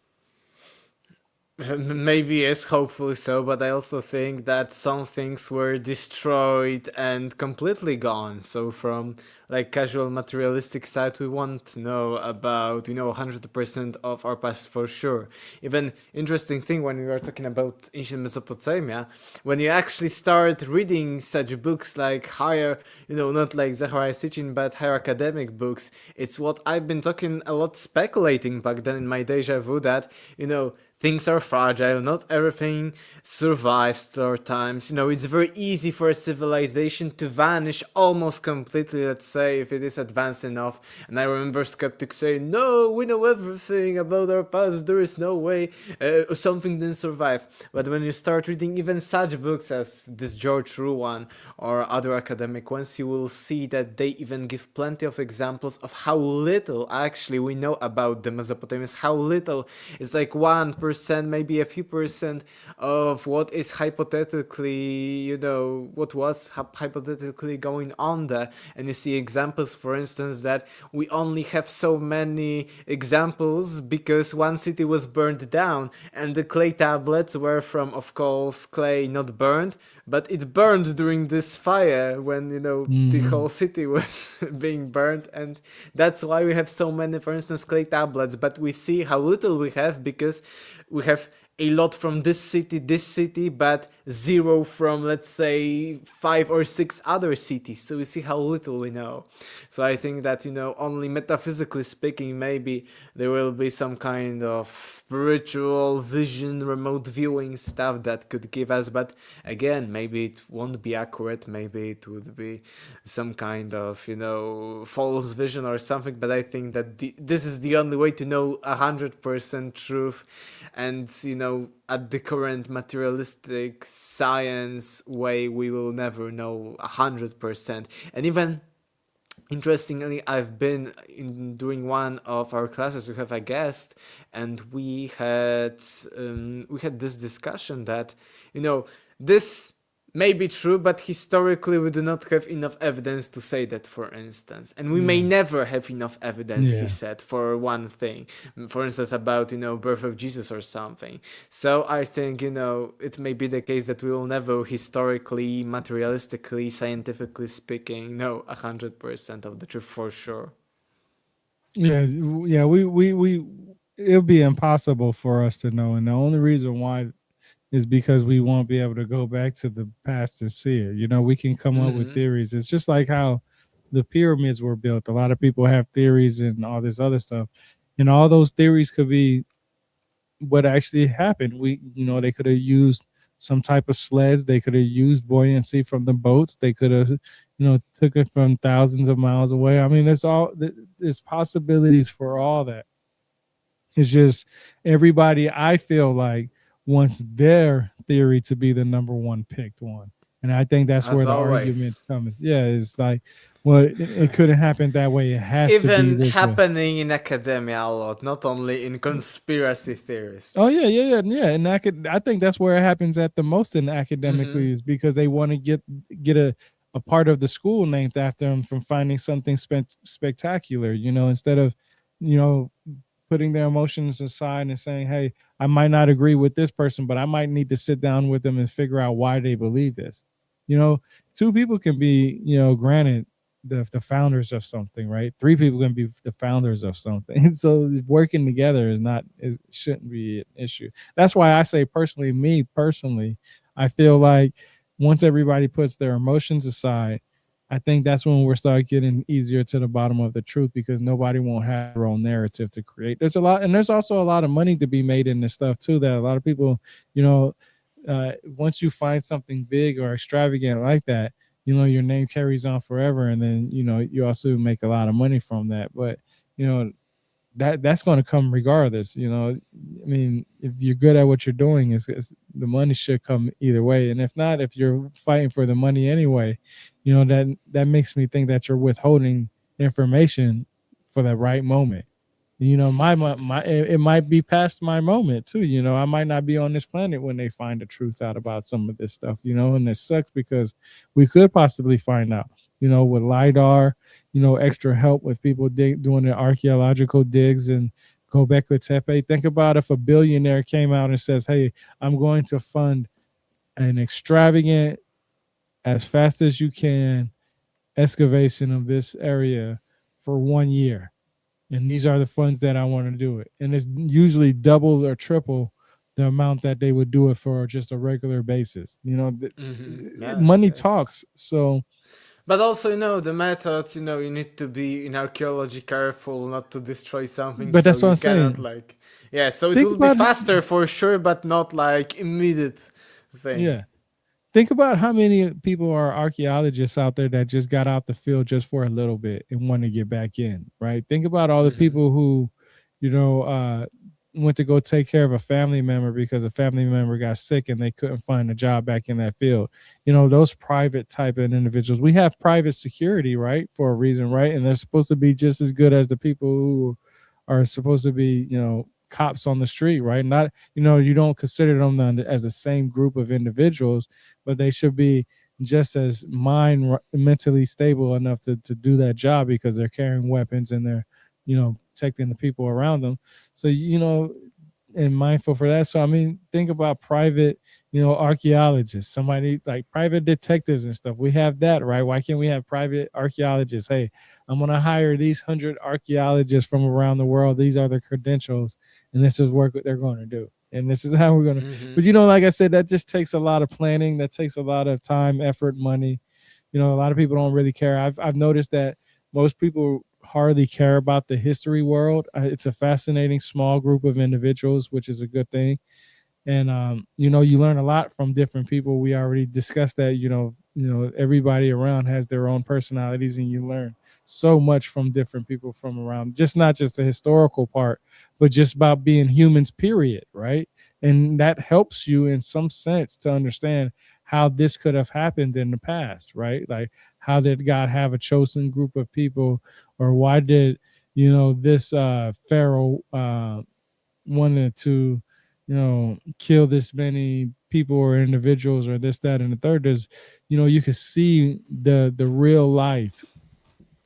Maybe yes, hopefully so, but I also think that some things were destroyed and completely gone. So from like casual materialistic side, we want to know about 100% of our past for sure. Even interesting thing when we are talking about ancient Mesopotamia, when you actually start reading such books like higher, not like Zachariah Sitchin, but higher academic books, it's what I've been talking a lot speculating back then in my deja vu that things are fragile, not everything survives through times. It's very easy for a civilization to vanish almost completely, let's say, if it is advanced enough. And I remember skeptics saying, no, we know everything about our past, there is no way something didn't survive. But when you start reading even such books as this George Rue one or other academic ones, you will see that they even give plenty of examples of how little actually we know about the Mesopotamians, how little. It's like 1%, maybe a few percent of what is hypothetically, what was hypothetically going on there. And you see examples, for instance, that we only have so many examples because one city was burned down and the clay tablets were from, of course, clay not burned, but it burned during this fire when the Mm-hmm. whole city was being burned, and that's why we have so many, for instance, clay tablets. But we see how little we have because we have a lot from this city, but zero from, let's say, 5 or 6 other cities. So you see how little we know. So I think that, only metaphysically speaking, maybe there will be some kind of spiritual vision, remote viewing stuff that could give us. But again, maybe it won't be accurate. Maybe it would be some kind of, false vision or something. But I think that this is the only way to know 100% truth. And at the current materialistic science way, we will never know 100%. And even interestingly, I've been in during one of our classes, we have a guest, and we had this discussion that this may be true, but historically we do not have enough evidence to say that, for instance. And we may Yeah. never have enough evidence, he Yeah. said, for one thing. For instance, about, birth of Jesus or something. So I think, it may be the case that we will never historically, materialistically, scientifically speaking, know 100% of the truth for sure. Yeah. Yeah. We it'll be impossible for us to know. And the only reason why is because we won't be able to go back to the past and see it. We can come up with Mm-hmm. theories. It's just like how the pyramids were built. A lot of people have theories and all this other stuff. And all those theories could be what actually happened. They could have used some type of sleds. They could have used buoyancy from the boats. They could have, took it from thousands of miles away. I mean, there's possibilities for all that. It's just everybody, I feel like, wants their theory to be the number one picked one. And I think that's As where the always. arguments come. Yeah, it's like, well, it couldn't happen that way. It has to be Even this way. happening in academia a lot, not only in conspiracy Oh theorists. yeah, yeah, yeah, yeah. And I think that's where it happens at the most in Mm-hmm. academically is because they want to get a part of the school named after them from finding something spectacular. Instead of, you know, putting their emotions aside and saying, "Hey, I might not agree with this person, but I might need to sit down with them and figure out why they believe this." You know, two people can be, granted the founders of something, right? Three people can be the founders of something. So working together is shouldn't be an issue. That's why I say personally, me personally, I feel like once everybody puts their emotions aside, I think that's when we're start getting easier to the bottom of the truth because nobody won't have their own narrative to create. There's a lot, and there's also a lot of money to be made in this stuff too. That a lot of people, you know, once you find something big or extravagant like that, your name carries on forever, and then you also make a lot of money from that. But you know, that's going to come regardless. I mean, if you're good at what you're doing, the money should come either way. And if not, if you're fighting for the money anyway, that makes me think that you're withholding information for the right moment. It might be past my moment too. I might not be on this planet when they find the truth out about some of this stuff. And it sucks because we could possibly find out. with lidar, extra help with people doing their archaeological digs and Gobekli Tepe. Think about if a billionaire came out and says, "Hey, I'm going to fund an extravagant, as fast as you can, excavation of this area for 1 year, and these are the funds that I want to do it." And it's usually double or triple the amount that they would do it for just a regular basis. Yes, Money yes. talks. So, But also, the methods, you need to be in archaeology careful not to destroy something, but so that's what you I'm cannot, saying. like, yeah, so it Think will be about it. faster for sure, but not like immediate thing. Yeah. Think about how many people are archaeologists out there that just got out the field just for a little bit and want to get back in, right? Think about all the Hmm. people who, you know, uh, went to go take care of a family member because a family member got sick and they couldn't find a job back in that field. Those private type of individuals. We have private security, right, for a reason, right? And they're supposed to be just as good as the people who are supposed to be, cops on the street, right? Not, you don't consider them as the same group of individuals, but they should be just as mentally stable enough to do that job because they're carrying weapons and they're, protecting the people around them. So, and mindful for that. So I mean, think about private, archaeologists, somebody like private detectives and stuff. We have that, right? Why can't we have private archaeologists? Hey, I'm gonna hire these 100 archaeologists from around the world. These are their credentials, and this is work that they're going to do. And this is how we're gonna. But Hmm. like I said, that just takes a lot of planning. That takes a lot of time, effort, money. A lot of people don't really care. I've noticed that most people hardly care about the history world. It's a fascinating small group of individuals, which is a good thing. And you learn a lot from different people. We already discussed that. Everybody around has their own personalities, and you learn so much from different people from around. Just not just the historical part, but just about being humans. Period. Right, and that helps you in some sense to understand how this could have happened in the past. Right, like how did God have a chosen group of people, or why did this pharaoh wanted to kill this many people or individuals or this, that, and the third. There's you can see the real life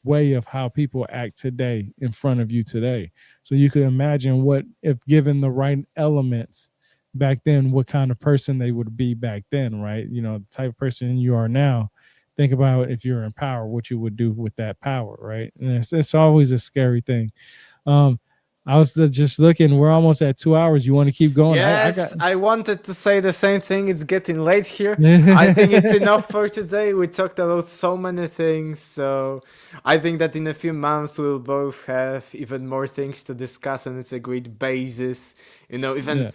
way of how people act today in front of you today. So you could imagine what if given the right elements back then, what kind of person they would be back then, right? The type of person you are now. Think about if you're in power, what you would do with that power, right? And it's always a scary thing. um I was just looking. We're almost at 2 hours. You want to keep going? I got. Yes, I wanted to say the same thing. It's getting late here. I think it's enough for today. We talked about so many things, so I think that in a few months we'll both have even more things to discuss, and it's a great basis. Even Yeah,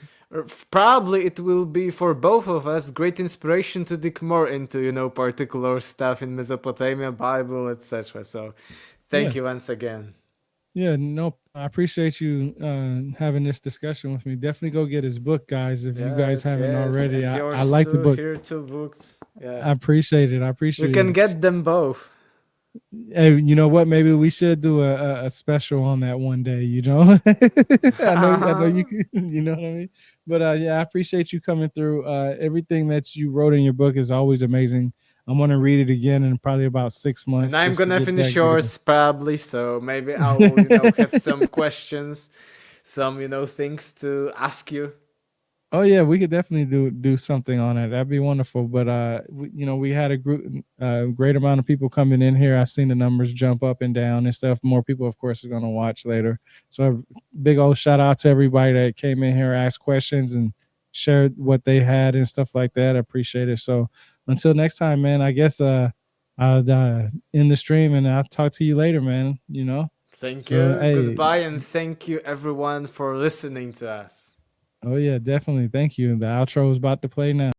probably it will be for both of us great inspiration to dig more into, particular stuff in Mesopotamia, Bible, etc. So, yeah, thank you once again. yeah. No, I appreciate you having this discussion with me. Definitely go get his book, guys. If you guys Yes, haven't yes, already, and I yours like the too. book. Here, two books. Yeah. I appreciate it. I We appreciate can it. get them both. Hey, you know what? Maybe we should do a special on that one day. I know you can. You know what I mean. But yeah, I appreciate you coming through. Everything that you wrote in your book is always amazing. I'm gonna read it again in probably about six And months I'm just to gonna get finish that good. yours probably, so maybe I will, have some questions, some, things to ask you. Oh yeah, we could definitely do something on it. That'd be wonderful. But we had a great amount of people coming in here. I've seen the numbers jump up and down and stuff. More people, of course, are going to watch later. So big old shout out to everybody that came in here, asked questions, and shared what they had and stuff like that. I appreciate it. So until next time, man. I guess I'll end the stream and I'll talk to you later, man. Thank So you. hey, Goodbye, and thank you everyone for listening to us. oh yeah, definitely. Thank you. The outro is about to play now.